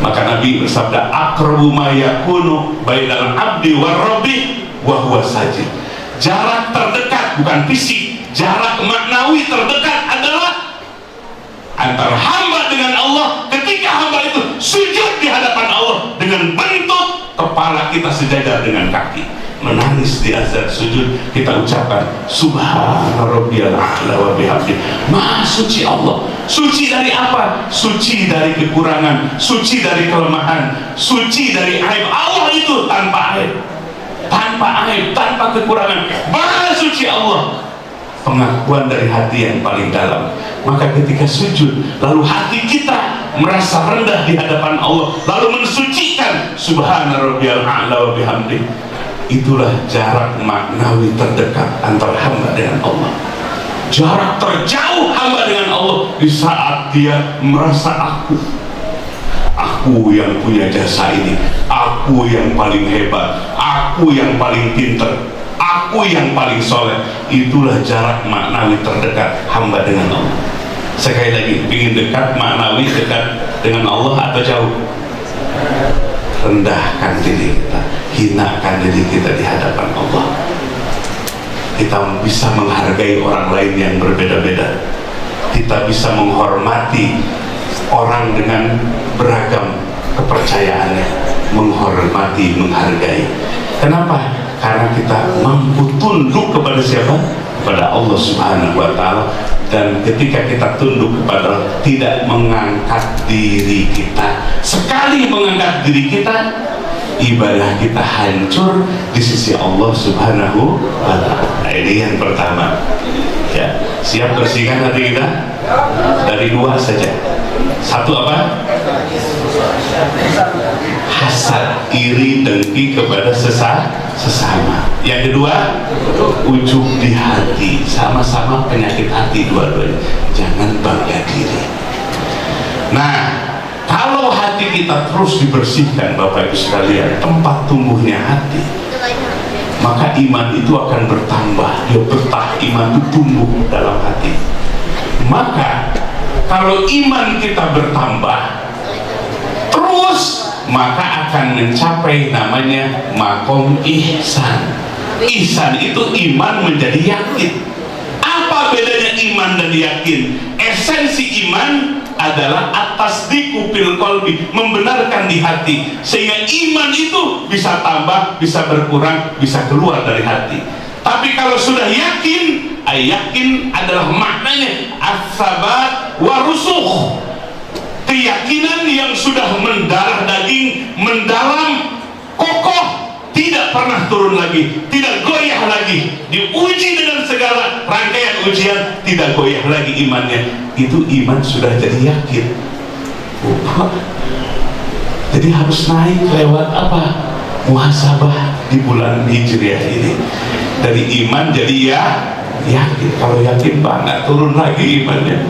Maka Nabi bersabda, aqrabu ma yakunu bainal abdi war rabbi wa huwa sajid. Jarak terdekat, bukan fisik, jarak maknawi terdekat adalah antara hamba dengan Allah ketika hamba itu sujud di hadapan Allah dengan bentuk kepala kita sejajar dengan kaki. menangis di azan sujud, kita ucapkan Subhana rabbiyal a'la wa bihamdi. Maha suci Allah. Suci dari apa? Suci dari kekurangan, suci dari kelemahan, suci dari aib. Allah itu tanpa aib, tanpa aib, tanpa kekurangan. Maha suci Allah. Pengakuan dari hati yang paling dalam. Maka ketika sujud, lalu hati kita merasa rendah di hadapan Allah, lalu mensucikan Subhana rabbiyal a'la wa bihamdi. Itulah jarak maknawi terdekat antara hamba dengan Allah. Jarak terjauh hamba dengan Allah di saat dia merasa aku yang punya jasa ini, aku yang paling hebat, aku yang paling pintar, aku yang paling soleh. Itulah jarak maknawi terdekat hamba dengan Allah. Sekali lagi, ingin dekat maknawi, dekat dengan Allah atau jauh? Rendahkan diri kita, hinakan diri kita di hadapan Allah. Kita bisa menghargai orang lain yang berbeda-beda. Kita bisa menghormati orang dengan beragam kepercayaannya, menghormati, menghargai. Kenapa? Karena kita mampu tunduk kepada siapa? Kepada Allah Subhanahu wa Ta'ala. Dan ketika kita tunduk kepada Allah, tidak mengangkat diri kita. Sekali mengangkat diri kita, ibadah kita hancur di sisi Allah Subhanahu wa Ta'ala. Nah, ini yang pertama. Ya, siap bersihkan hati kita dari dua saja. Satu apa? Hasad, iri, dengki kepada sesama. Yang kedua, ujub di hati. Sama-sama penyakit hati dua-duanya. Jangan bangga diri. Nah, kalau hati kita terus dibersihkan, Bapak Ibu sekalian, tempat tumbuhnya hati, maka iman itu akan bertambah. Dia betah, iman itu tumbuh dalam hati. Maka kalau iman kita bertambah terus, maka akan mencapai namanya makom ihsan. Ihsan itu iman menjadi yakin. Apa bedanya iman dan yakin? Esensi iman adalah at-tasdiqu fil qalbi, membenarkan di hati, sehingga iman itu bisa tambah, bisa berkurang, bisa keluar dari hati. Tapi kalau sudah yakin, yakin adalah maknanya as-sabat wa rusukh, keyakinan yang sudah mendarah daging, mendalam, kokoh, tidak pernah turun lagi, tidak goyah lagi, diuji dengan segala rangkaian ujian, tidak goyah lagi imannya. Itu iman sudah jadi yakin. Jadi harus naik lewat apa? Muhasabah di bulan Hijriah ini. Dari iman jadi yakin. Kalau yakin banget, turun lagi imannya.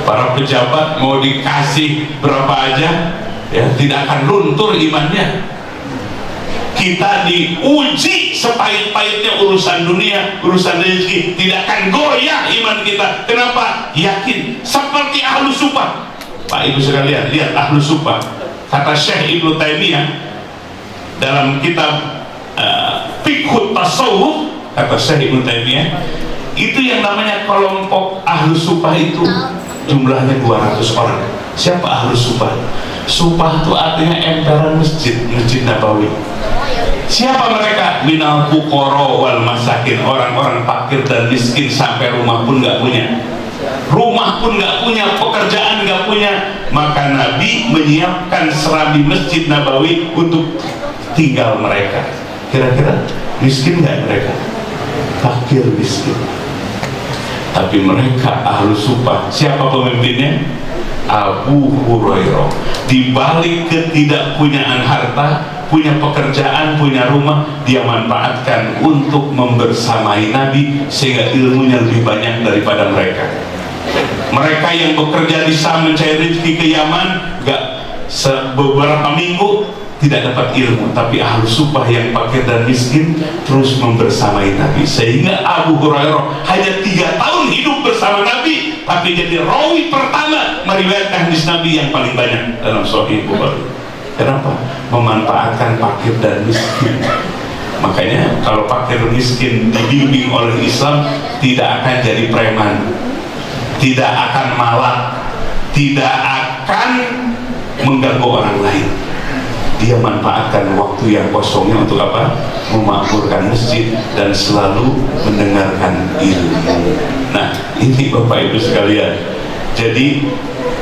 Para pejabat mau dikasih berapa aja, ya tidak akan luntur imannya. Kita diuji sepahit-pahitnya urusan dunia, urusan rezeki, tidak akan goyah iman kita. Kenapa? Yakin. Seperti ahlu sufah. Pak Ibu sekalian, lihat ahlu sufah. Kata Syekh Ibnu Taimiyah dalam kitab Fiqhut Tasawuf, kata Syekh Ibnu Taimiyah, itu yang namanya kelompok ahlu sufah itu jumlahnya 200 orang. Siapa ahlu sufah? Sufah itu artinya emperan masjid, Masjid Nabawi. Siapa mereka? Minal fuqara wal masakin, orang-orang fakir dan miskin, sampai rumah pun nggak punya, rumah pun nggak punya, pekerjaan nggak punya. Maka Nabi menyiapkan serambi Masjid Nabawi untuk tinggal mereka. Kira-kira miskin nggak mereka? Fakir miskin. Tapi mereka ahlu sufah. Siapa pemimpinnya? Abu Hurairah. Di balik ketidakpunyaan harta, punya pekerjaan, punya rumah, dia manfaatkan untuk membersamai Nabi sehingga ilmunya lebih banyak daripada mereka. Mereka yang bekerja di Syam mencari rezeki ke Yaman, beberapa minggu tidak dapat ilmu. Tapi ahlu sufah yang fakir dan miskin terus membersamai Nabi, sehingga Abu Hurairah hanya 3 tahun hidup bersama Nabi, tapi jadi rawi pertama meriwayatkan hadis Nabi yang paling banyak dalam Sahih Bukhari. Kenapa? Memanfaatkan fakir dan miskin. Makanya kalau fakir miskin dibimbing oleh Islam, tidak akan jadi preman, tidak akan malak, tidak akan mengganggu orang lain. dia manfaatkan waktu yang kosongnya untuk apa? Memakmurkan masjid dan selalu mendengarkan ilmu. Nah, ini Bapak Ibu sekalian. Jadi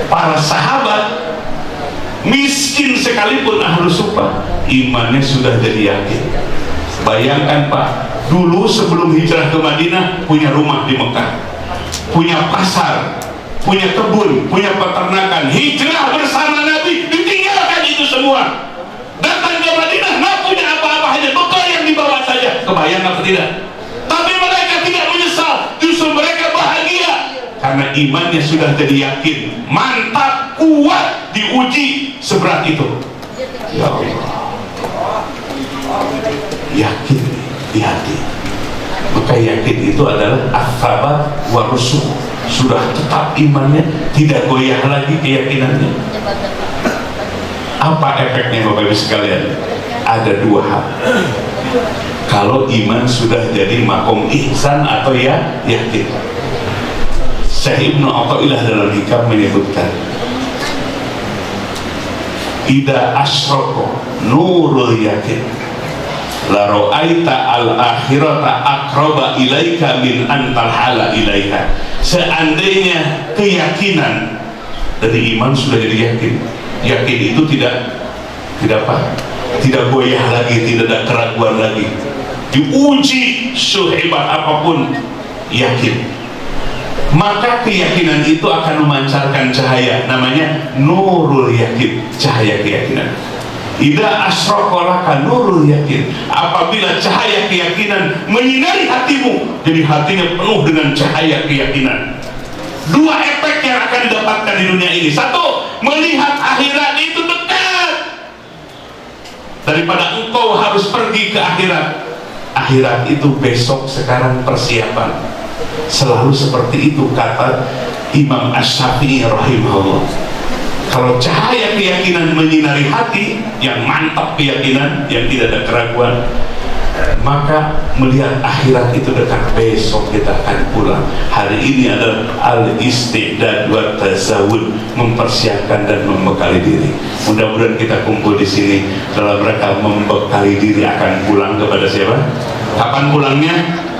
para sahabat miskin sekalipun ahlu suffah, imannya sudah jadi yakin. Bayangkan Pak, dulu sebelum hijrah ke Madinah punya rumah di Mekah, punya pasar, punya kebun, punya peternakan. Hijrah bersama Nabi, ditinggalkan itu semua. Datang ke Madinah, nggak punya apa-apa, hanya bekal yang dibawa saja. Kebayang atau tidak? Tapi mereka tidak menyesal, justru mereka bahagia karena imannya sudah jadi yakin, mantap, kuat, diuji seberat itu. Ya Allah, yakin di hati. Maka yakin itu adalah as-sabat wa rusuh. Sudah tetap imannya, tidak goyah lagi keyakinannya. Apa efeknya Bapak Ibu sekalian? Ada dua hal. Kalau iman sudah jadi makom ihsan atau ya yakin. Syekh Ibnu Athaillah dalam hikam menyebutkan, Ida asyroko nurul yakin la ra'aita al-akhirata aqraba ilaika min antal hala ilaiha. Seandainya keyakinan dari iman sudah jadi yakin, yakin itu tidak goyah lagi, tidak ada keraguan lagi, diuji sehebat apapun yakin, maka keyakinan itu akan memancarkan cahaya, namanya nurul yakin, cahaya keyakinan. Ida asrokolaka nurul yakin, apabila cahaya keyakinan menyinari hatimu, jadi hatinya penuh dengan cahaya keyakinan. Dua efek yang akan didapatkan di dunia ini. Satu, melihat akhirat itu dekat. Daripada engkau harus pergi ke akhirat, akhirat itu besok, sekarang persiapan. Selalu seperti itu kata Imam Asy-Syafi'i rahimahullah. Kalau cahaya keyakinan menyinari hati yang mantap, keyakinan yang tidak ada keraguan, maka melihat akhirat itu dekat. Besok kita akan pulang. Hari ini adalah al-istidad wa tazawud, mempersiapkan dan membekali diri. Mudah-mudahan kita kumpul di sini dalam rangka membekali diri akan pulang kepada siapa? Kapan pulangnya?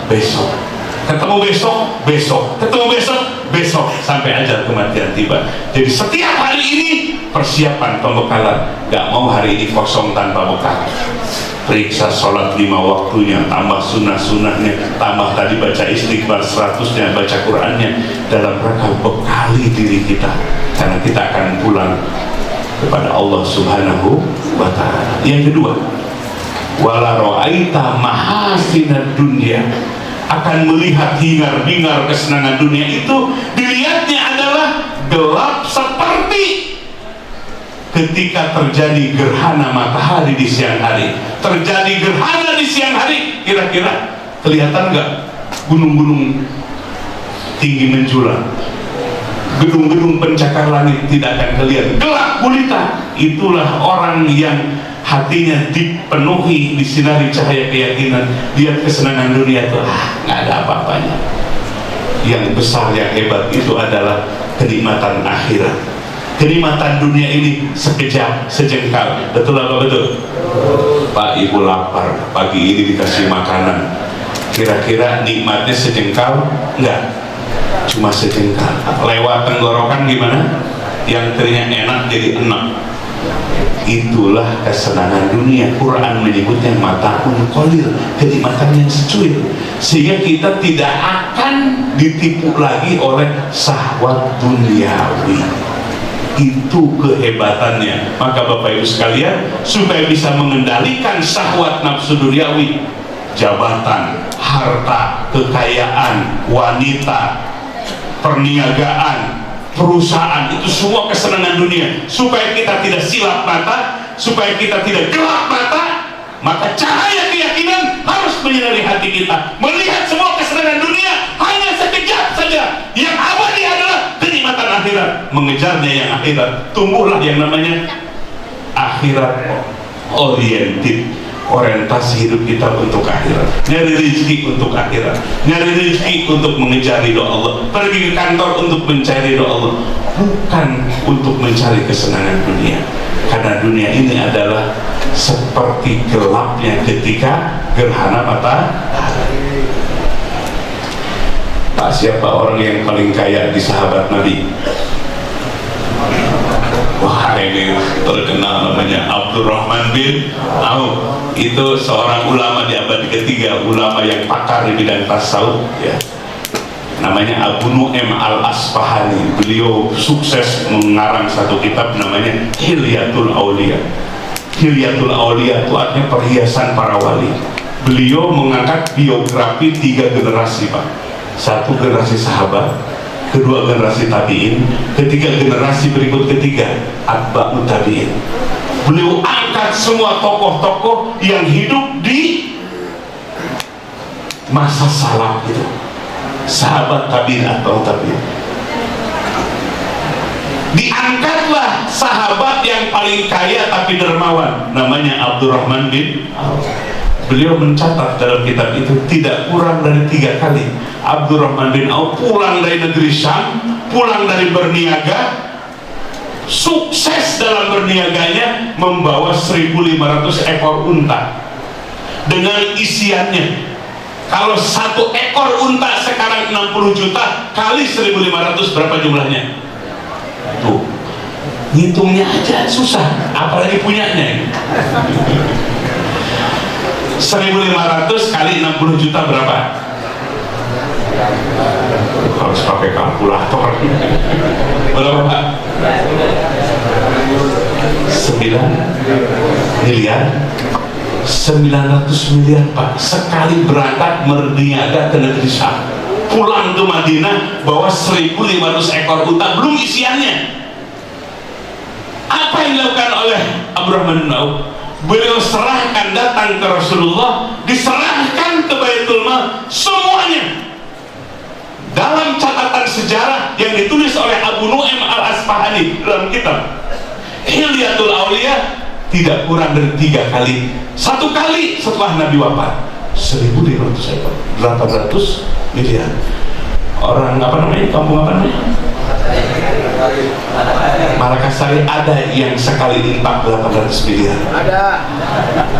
Besok. Ketemu besok, besok. Ketemu besok, besok, sampai ajal kematian tiba. Jadi setiap hari ini persiapan pembekalan. Gak mau hari ini kosong tanpa bekal. Periksa sholat 5 waktunya, tambah sunnah-sunnahnya, tambah tadi baca istighfar 100-nya, baca Qur'annya, dalam rangka bekali diri kita, karena kita akan pulang kepada Allah Subhanahu wa ta'ala. Yang kedua, wala ra'aita mahasinad dunya, akan melihat hingar-bingar kesenangan dunia itu, dilihatnya adalah gelap seperti ketika terjadi gerhana matahari di siang hari. Terjadi gerhana di siang hari, kira-kira kelihatan nggak gunung-gunung tinggi menjulang, gedung-gedung pencakar langit? Tidak akan kelihatan, gelap gulita. Itulah orang yang hatinya dipenuhi disinari cahaya keyakinan. Lihat kesenangan dunia itu, nggak ada apa-apanya. Yang besar, yang hebat itu adalah kenikmatan akhirat. Kenikmatan dunia ini sekejap, sejengkal. Betul apa betul? Pak Ibu lapar, pagi ini dikasih makanan, kira-kira nikmatnya sejengkal? Enggak, cuma sejengkal. Lewat tenggorokan gimana? Yang tadinya enak jadi enak. Itulah kesenangan dunia. Quran menyebutnya mataun qalil, kenikmatan yang secuil, sehingga kita tidak akan ditipu lagi oleh syahwat duniawi. Itu kehebatannya. Maka Bapak Ibu sekalian, supaya bisa mengendalikan syahwat nafsu duniawi, jabatan, harta, kekayaan, wanita, perniagaan, perusahaan, itu semua kesenangan dunia. Supaya kita tidak silap mata, supaya kita tidak gelap mata, maka cahaya keyakinan harus menyinari hati kita. Melihat semua kesenangan dunia hanya sekejap saja. Yang abadi adalah kenikmatan akhirat. Mengejarnya yang akhirat, tumbuhlah yang namanya akhirat oriented, orientasi hidup kita untuk akhirat, nyari rezeki untuk akhirat, nyari rezeki untuk mengejar ridho Allah, pergi ke kantor untuk mencari ridho Allah, bukan untuk mencari kesenangan dunia. Karena dunia ini adalah seperti gelapnya ketika gerhana matahari. Pak, siapa orang yang paling kaya di sahabat Nabi? Wah, ini terkenal, namanya Abdurrahman bin Auf. Itu seorang ulama di abad ketiga, ulama yang pakar di bidang tasawuf, ya. Namanya Abu Nu'aim al-Asfahani. Beliau sukses mengarang satu kitab namanya Hilyatul Aulia. Hilyatul Aulia itu artinya perhiasan para wali. Beliau mengangkat biografi 3 generasi, Pak. 1 generasi sahabat, 2 generasi tabi'in, 3 generasi berikut ketiga atba'ut tabi'in. Beliau angkat semua tokoh-tokoh yang hidup di masa salaf itu, sahabat tabi'in atau tabi'in. Diangkatlah sahabat yang paling kaya tapi dermawan, namanya Abdurrahman bin Auf. Beliau mencatat dalam kitab itu tidak kurang dari 3 kali Abdurrahman bin Auf pulang dari negeri Syam, pulang dari berniaga, sukses dalam berniaganya, membawa 1.500 ekor unta dengan isiannya. Kalau 1 ekor unta sekarang 60 juta kali 1.500 berapa jumlahnya? Tuh, ngitungnya aja susah, apalagi punyanya. 1.500 kali 60 juta berapa? Harus pakai kalkulator. Berapa, Pak? 9 miliar 900 miliar, Pak. Sekali berangkat berniaga ke negeri Syam, pulang ke Madinah bawa 1.500 ekor unta belum isiannya. Apa yang dilakukan oleh Abdurrahman bin Auf? Beliau serahkan, datang ke Rasulullah, diserahkan ke Baitul Mal semuanya. Dalam catatan sejarah yang ditulis oleh Abu Nu'aim al-Asfahani dalam kitab Hilyatul Aulia, tidak kurang dari 3 kali. 1 kali setelah Nabi wafat, 1.500 ekor, 800 miliar. Orang apa namanya, kampung apa namanya, Malakasari, ada yang sekali infak 800 miliar.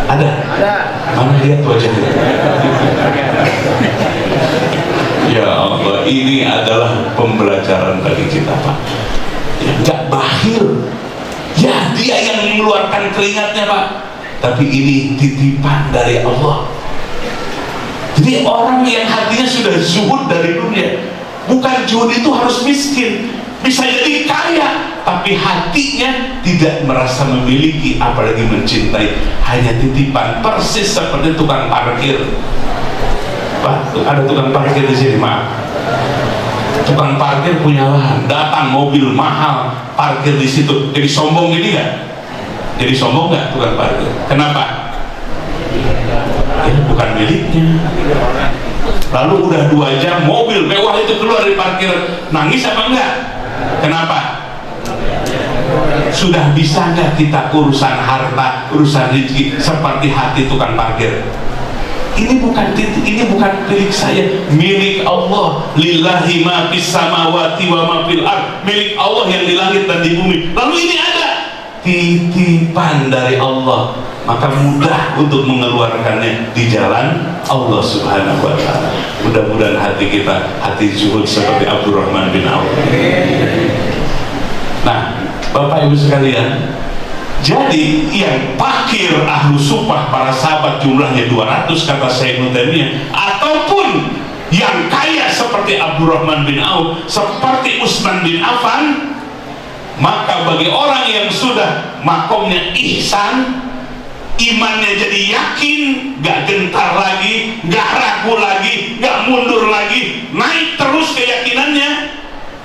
Ada. Mana lihat wajahnya? Ya Allah, ini adalah pembelajaran bagi kita, Pak. Ya, nggak bakhil. Ya, dia yang mengeluarkan keringatnya, Pak. Tapi ini titipan dari Allah. Jadi orang yang hatinya sudah zuhud dari dunia, bukan zuhud itu harus miskin, bisa jadi kaya, tapi hatinya tidak merasa memiliki, apalagi mencintai, hanya titipan. Persis seperti tukang parkir. Pak, ada tukang parkir di sini, maaf. Tukang parkir punya lahan, datang mobil mahal, parkir di situ. Jadi sombong gini nggak? Jadi sombong nggak tukang parkir? Kenapa? Ya, bukan miliknya. Lalu udah 2 jam mobil mewah itu keluar dari parkir, nangis apa enggak? Kenapa? Sudah bisa nggak kita urusan harta, urusan rezeki seperti hati tukang parkir? Ini bukan milik saya, milik Allah. Lillahi ma fis samawati wa ma fil ard, milik Allah yang di langit dan di bumi. Lalu ini ada titipan dari Allah, maka mudah untuk mengeluarkannya di jalan Allah Subhanahu wa ta'ala. Mudah-mudahan hati kita hati zuhud seperti Abdurrahman bin Auf. Nah, Bapak Ibu sekalian, jadi yang fakir ahlu sufah para sahabat jumlahnya 200 kata Syekh Taimiyah, ataupun yang kaya seperti Abdurrahman bin Auf, seperti Utsman bin Affan, maka bagi orang yang sudah makomnya ihsan, imannya jadi yakin, gak gentar lagi, gak ragu lagi, gak mundur lagi, naik terus keyakinannya,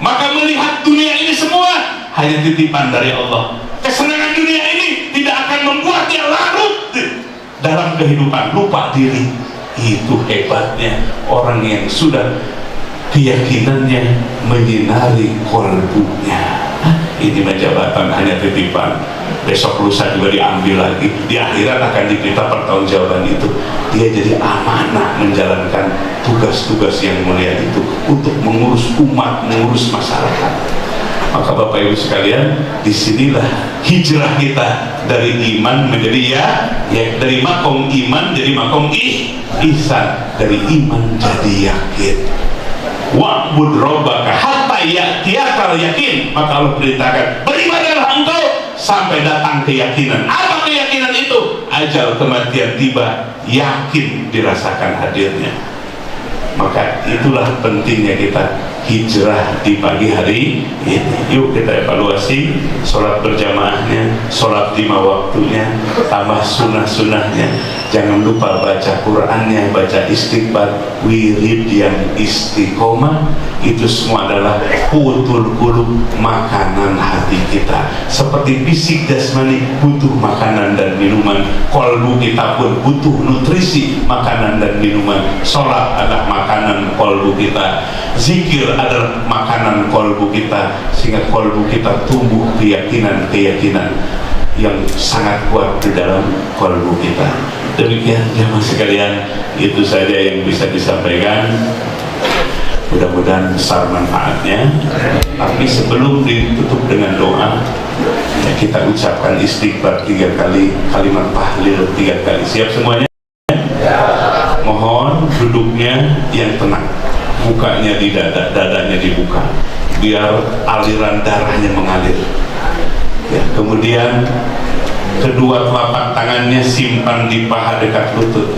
maka melihat dunia ini semua hanya titipan dari Allah. Kesenangan dunia ini tidak akan membuat dia larut dalam kehidupan, lupa diri. Itu hebatnya orang yang sudah keyakinannya menyinari kolbunya. ini mah jabatan hanya titipan, besok lusa juga diambil lagi, di akhirat akan diminta pertanggungjawaban itu. Dia jadi amanah menjalankan tugas-tugas yang mulia itu untuk mengurus umat, mengurus masyarakat. Maka Bapak Ibu sekalian, disinilah hijrah kita dari iman menjadi ya dari makom iman jadi makom ihsan, dari iman jadi yakin. Wa'bud rabbaka hatta ya'tiyakal yakin. Maka Allah perintahkan, beribadahlah engkau sampai datang keyakinan. Apa keyakinan itu? Ajal kematian tiba, yakin dirasakan hadirnya. Maka itulah pentingnya kita hijrah di pagi hari ini. Yuk kita evaluasi sholat berjamaahnya, sholat 5 waktunya, tambah sunnah-sunnahnya. Jangan lupa baca Qur'annya, baca istighfar, wirid yang istiqomah. Itu semua adalah qutul qulub, makanan hati kita. Seperti fisik jasmani butuh makanan dan minuman, qalbu kita pun butuh nutrisi, makanan dan minuman. Sholat adalah makanan qalbu kita, zikir adalah makanan qalbu kita, sehingga qalbu kita tumbuh keyakinan-keyakinan yang sangat kuat di dalam qalbu kita. Demikian jemaah sekalian, itu saja yang bisa disampaikan. Mudah-mudahan besar manfaatnya. Tapi sebelum ditutup dengan doa, ya kita ucapkan istighfar 3 kali, kalimat tahlil 3 kali. Siap semuanya? Mohon duduknya yang tenang, mukanya di dada, dadanya dibuka, biar aliran darahnya mengalir. Ya, kemudian kedua telapak tangannya simpan di paha dekat lutut,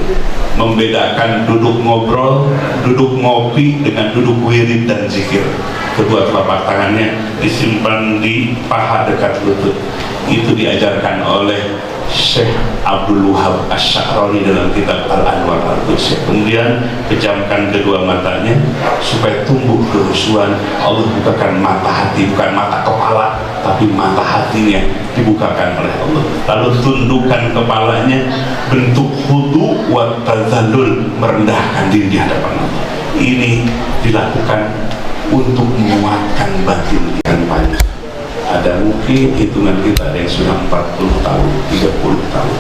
membedakan duduk ngobrol, duduk ngopi dengan duduk wirid dan zikir. Kedua telapak tangannya disimpan di paha dekat lutut. Itu diajarkan oleh Syekh Abdul Wahab Asy-Sya'rani dalam kitab Al-Anwar Al-Qudsi. Kemudian pejamkan kedua matanya supaya tumbuh kehusuan. Allah bukakan mata hati, bukan mata kepala, tapi mata hatinya dibukakan oleh Allah. Lalu tundukkan kepalanya, bentuk khudu wa tadzallul, merendahkan diri di hadapan Allah. Ini dilakukan untuk menguatkan batin yang banyak. Ada mungkin hitungan kita ada yang sudah 40 tahun, 30 tahun,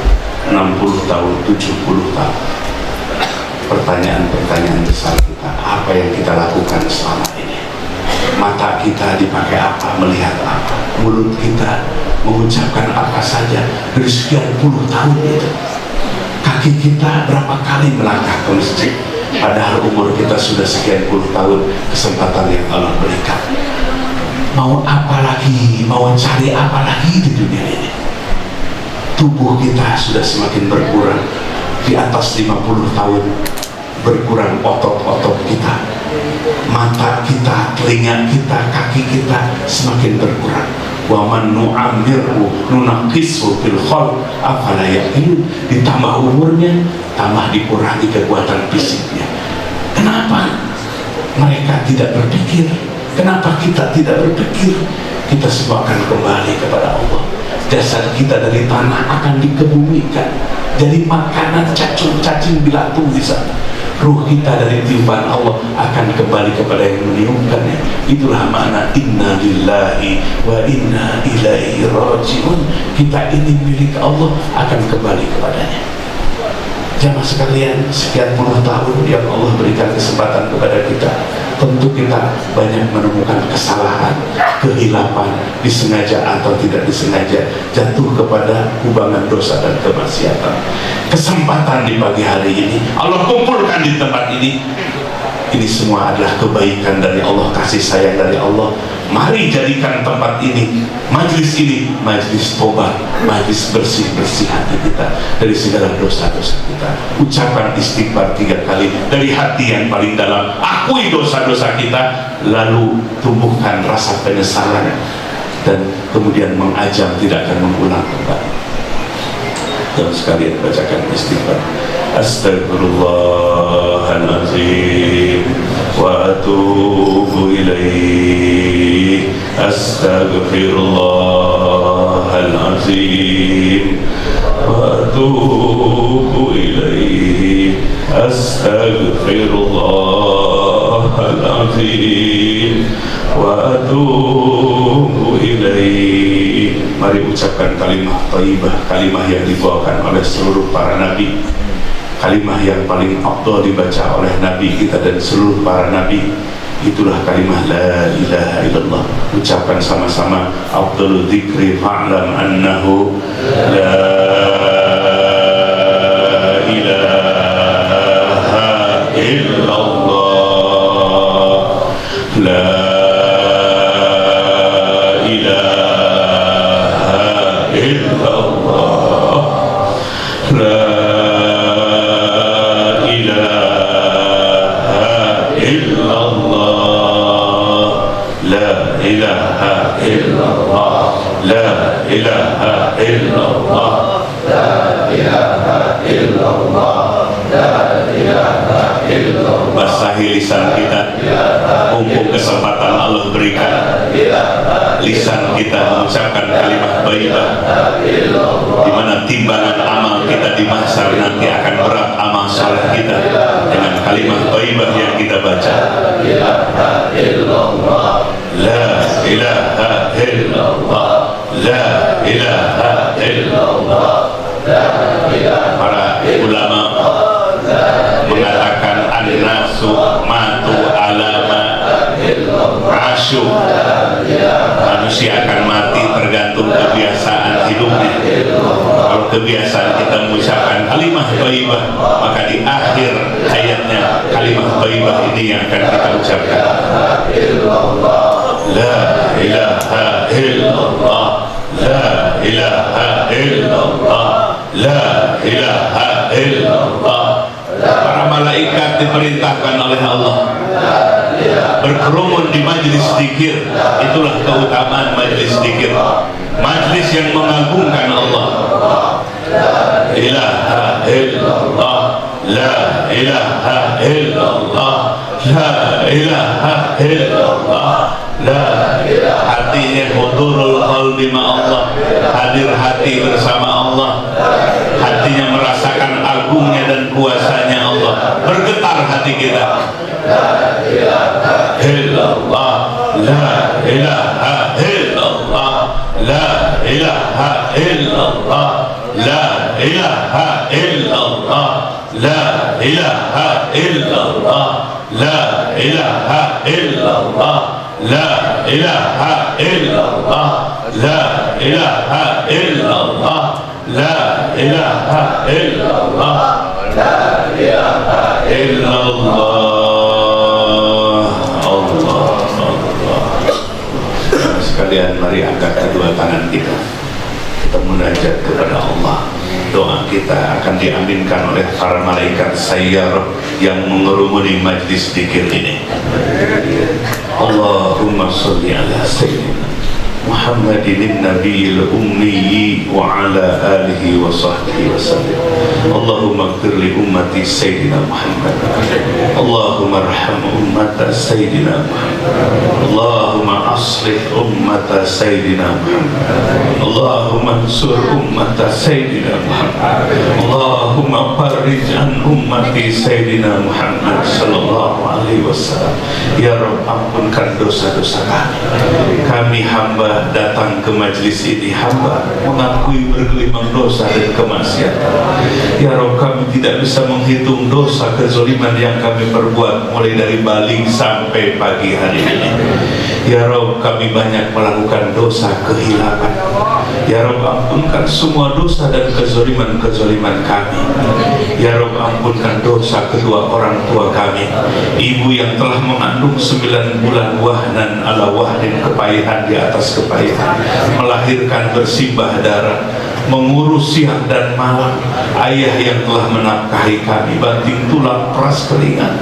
60 tahun, 70 tahun. Pertanyaan-pertanyaan besar kita, apa yang kita lakukan selama ini? Mata kita dipakai apa, melihat apa? Mulut kita mengucapkan apa saja dari sekian puluh tahun itu? Kaki kita berapa kali melangkah ke masjid? Padahal umur kita sudah sekian puluh tahun, kesempatan yang Allah berikan. Mau apa lagi, mau cari apa lagi di dunia ini? Tubuh kita sudah semakin berkurang, di atas 50 tahun berkurang otot-otot kita, mata kita, telinga kita, kaki kita semakin berkurang. Wa man nu'ammirhu nunaqqisu fil khalq afala yaqilun. Ditambah umurnya, tambah dikurangi kekuatan fisiknya. Kenapa mereka tidak berpikir? Kenapa kita tidak berpikir? Kita semua akan kembali kepada Allah. Jasad kita dari tanah akan dikebumikan, jadi makanan cacing belatung di sana. Ruh kita dari tiupan Allah akan kembali kepada yang meniupkannya. Itulah makna inna lillahi wa inna ilaihi rajiun. Kita ini milik Allah, akan kembali kepadanya. Jamaah sekalian, sekian puluh tahun yang Allah berikan kesempatan kepada kita. Tentu kita banyak menemukan kesalahan, kehilapan, disengaja atau tidak disengaja, jatuh kepada kubangan dosa dan kemaksiatan. Kesempatan di pagi hari ini Allah kumpulkan di tempat ini. Ini semua adalah kebaikan dari Allah, kasih sayang dari Allah. Mari jadikan tempat ini, majlis ini, majlis tobat, majlis bersih-bersih hati kita dari segala dosa-dosa kita. Ucapan istighfar 3 kali dari hati yang paling dalam, akui dosa-dosa kita, lalu tumbuhkan rasa penyesalan dan kemudian mengajam tidak akan mengulang kembali. Dan sekalian bacakan istighfar. Astaghfirullahaladzim wa atubu ilaih. Astaghfirullahaladzim wa atubu ilaih. Astaghfirullahaladzim wa atubu ilaih. Mari ucapkan kalimah thayyibah, kalimah yang dibawakan oleh seluruh para nabi, kalimah yang paling afdal dibaca oleh nabi kita dan seluruh para nabi. Itulah kalimah la ilaha illallah. Ucapkan sama-sama. Afdalul dzikri fa'lam annahu la ilaha illallah, la ilaha illallah, la ilaha illallah, la ilaha illallah, la ilaha illallah, la ilaha illallah. Basahi lisan kita, mumpung kesempatan Allah berikan, lisan kita mengucapkan kalimat thayyibah, di mana timbangan amal kita di mahsyar nanti akan berat amal saleh kita dengan kalimat thayyibah yang kita baca. La ilaha illallah, la ilaha illallah, la ilaha illallah, la ilaha. Para ulama mengatakan an-nasu matu alama asyu. Manusia akan mati tergantung kebiasaan hidupnya. Kalau kebiasaan kita mengucapkan kalimat thayyibah, maka di akhir hayatnya kalimat thayyibah ini yang akan kita ucapkan. La ilaha illallah, la ilaha illallah, la ilaha illallah. Para malaikat diperintahkan oleh Allah berkerumun di majlis zikir. Itulah keutamaan majlis zikir, majlis yang mengagungkan Allah. La ilaha illallah, la ilaha illallah, la ilaha illallah, la ilaha. Hatinya hudurul qalbi ma'allah, hadir hati bersama Allah. Hatinya merasakan agungnya dan kuasanya Allah. Bergetar hati kita. La ilaha illallah, la ilaha illallah, la ilaha illallah, la ilaha illallah, la ilaha illallah, la ilaha illallah, la ilaha illallah, la ilaha illallah, la ilaha illallah, la ilaha illallah. Sekalian mari angkat kedua tangan kita, kita munajat kepada Allah. Doa kita akan diaminkan oleh para malaikat sayyar yang mengerumuni majlis zikir ini. Allahumma sholli ala sayyidina Muhammadin nabiyil ummi wa ala alihi wa sahbihi wa sallim. Allahumma ighfir li ummati sayyidina Muhammad, Allahumma arham ummata sayyidina Muhammad, Allahumma aslih ummata sayyidina Muhammad, Allahumma ansur ummata sayyidina Muhammad, Allahumma farij an ummati sayyidina Muhammad sallallahu alaihi wasallam. Ya Rabb, ampunkan dosa-dosa kami hamba datang ke majlis ini, hamba mengakui bergelimang dosa dan kemaksiatan. Ya Rabb, kami tidak bisa menghitung dosa kezaliman yang kami perbuat mulai dari balik sampai pagi hari ini. Ya Rabb, kami banyak melakukan dosa kehilapan. Ya Rabb, ampunkan semua dosa dan kezaliman kami. Ya Rabb, ampunkan dosa kedua orang tua kami, ibu yang telah mengandung 9 bulan wahnan ala wahdin, kepayahan di atas kepayahan, melahirkan bersimbah darah, mengurus siang dan malam, ayah yang telah menafkahi kami banting tulang peras keringat.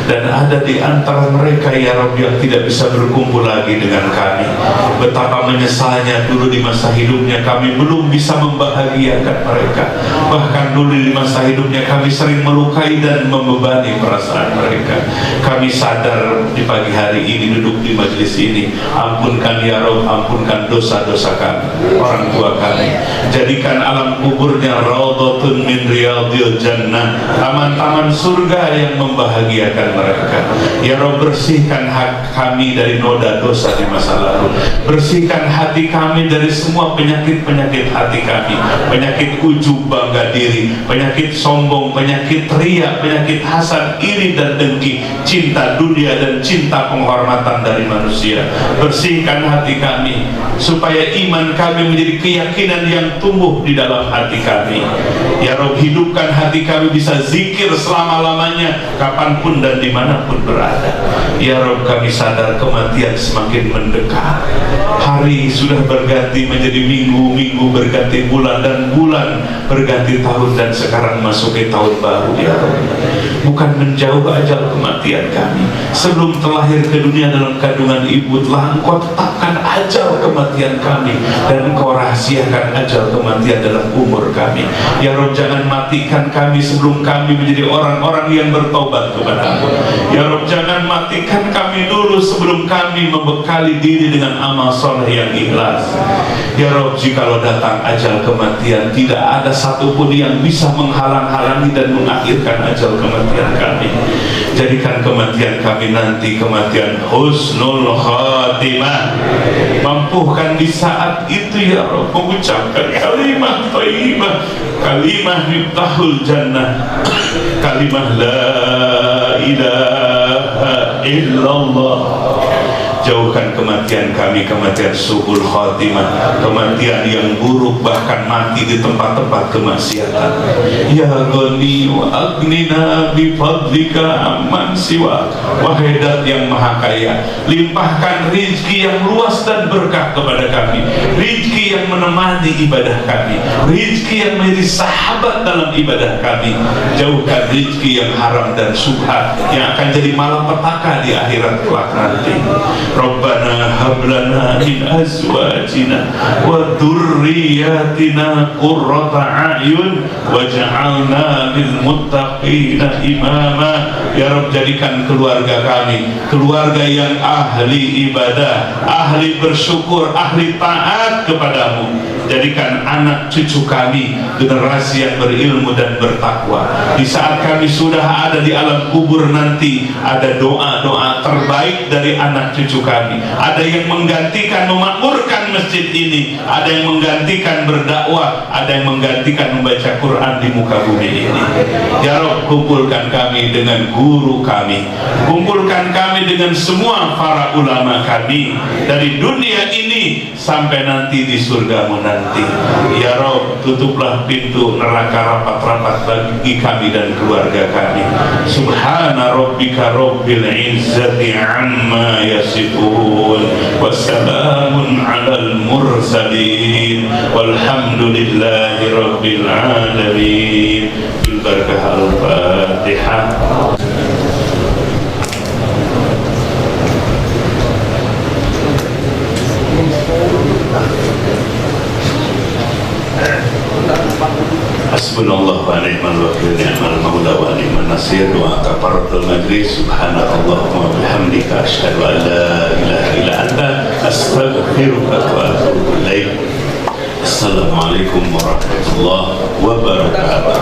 Dan ada di antara mereka ya Rabb yang tidak bisa berkumpul lagi dengan kami. Betapa menyesalnya dulu di masa hidupnya kami belum bisa membahagiakan mereka. Bahkan dulu di masa hidupnya kami sering melukai dan membebani perasaan mereka. Kami sadar di pagi hari ini duduk di majelis ini, ampunkan ya Rabb, ampunkan dosa-dosa kami, orang tua kami. jadikan alam kuburnya raudhatun min riyadil jannah, taman-taman surga yang membahagiakan mereka. Ya Rabb, bersihkan hati kami dari noda dosa di masa lalu, bersihkan hati kami dari semua penyakit-penyakit hati kami, penyakit ujub bangga diri, penyakit sombong, penyakit riya, penyakit hasad, iri dan dengki, cinta dunia dan cinta penghormatan dari manusia. Bersihkan hati kami supaya iman kami menjadi keyakinan yang tumbuh di dalam hati kami. Ya Rabb, hidupkan hati kami bisa zikir selama-lamanya, kapanpun dan dimanapun berada. Ya Rabb, kami sadar kematian semakin mendekat. Hari sudah berganti menjadi minggu, minggu berganti bulan, dan bulan berganti tahun, dan sekarang masuk ke tahun baru. Ya Rabb, bukan menjauh ajal kematian kami. Sebelum terlahir ke dunia dalam kandungan ibu, telah Engkau tetapkan ajal kematian kami, dan Engkau rahasiakan ajal kematian dalam umur kami. Ya Rabb, jangan matikan kami sebelum kami menjadi orang-orang yang bertobat kepada-Mu. Ya Rabb, jangan matikan kami dulu sebelum kami membekali diri dengan amal soleh yang ikhlas. Ya Rabb, jikalau datang ajal kematian, tidak ada satupun yang bisa menghalang-halangi dan mengakhirkan ajal kematian kami. Jadikan kematian kami nanti kematian husnul khatimah. Mampukan di saat itu ya Rabb mengucapkan kalimah thayyibah, kalimah miftahul jannah, kalimah la ilaha illallah. Jauhkan kematian kami, kematian su'ul khatimah, kematian yang buruk, bahkan mati di tempat-tempat kemaksiatan. Ya Ghani wa agnina bifadlika amman siwa. Wahai Dat yang maha kaya, limpahkan rizki yang luas dan berkah kepada kami, rizki yang menemani ibadah kami, rizki yang menjadi sahabat dalam ibadah kami. Jauhkan rizki yang haram dan subhat yang akan jadi malapetaka di akhirat kelak nanti. Rabbana hablana min azwajina wa dhurriyyatina qurrata a'yun waj'alna lil muttaqina imama. Ya Rabb, jadikan keluarga kami keluarga yang ahli ibadah, ahli bersyukur, ahli taat kepadamu. Jadikan anak cucu kami generasi yang berilmu dan bertakwa. Di saat kami sudah ada di alam kubur nanti, ada doa-doa terbaik dari anak cucu kami. Ada yang menggantikan memakmurkan masjid ini, ada yang menggantikan berdakwah, ada yang menggantikan membaca Quran di muka bumi ini. Ya Rabb, kumpulkan kami dengan guru kami, kumpulkan kami dengan semua para ulama kami, dari dunia ini sampai nanti di surgamu nanti. Ya Rabb, tutuplah pintu neraka rapat-rapat bagi kami dan keluarga kami. Subhana rabbika rabbil izzati amma yasifun, wassalamun alal mursalin, walhamdulillahi rabbil alamin. Bil barakah al-Fatihah. Hasbunallah wa ni'mal wakil, ni'mal maula wa ni'man nasir. Wa kafaratul majlis. Subhanallahumma wa bihamdika asyhadu an la ilaha illa anta astaghfiruka wa atubu ilaik. Assalamualaikum warahmatullahi wabarakatuh.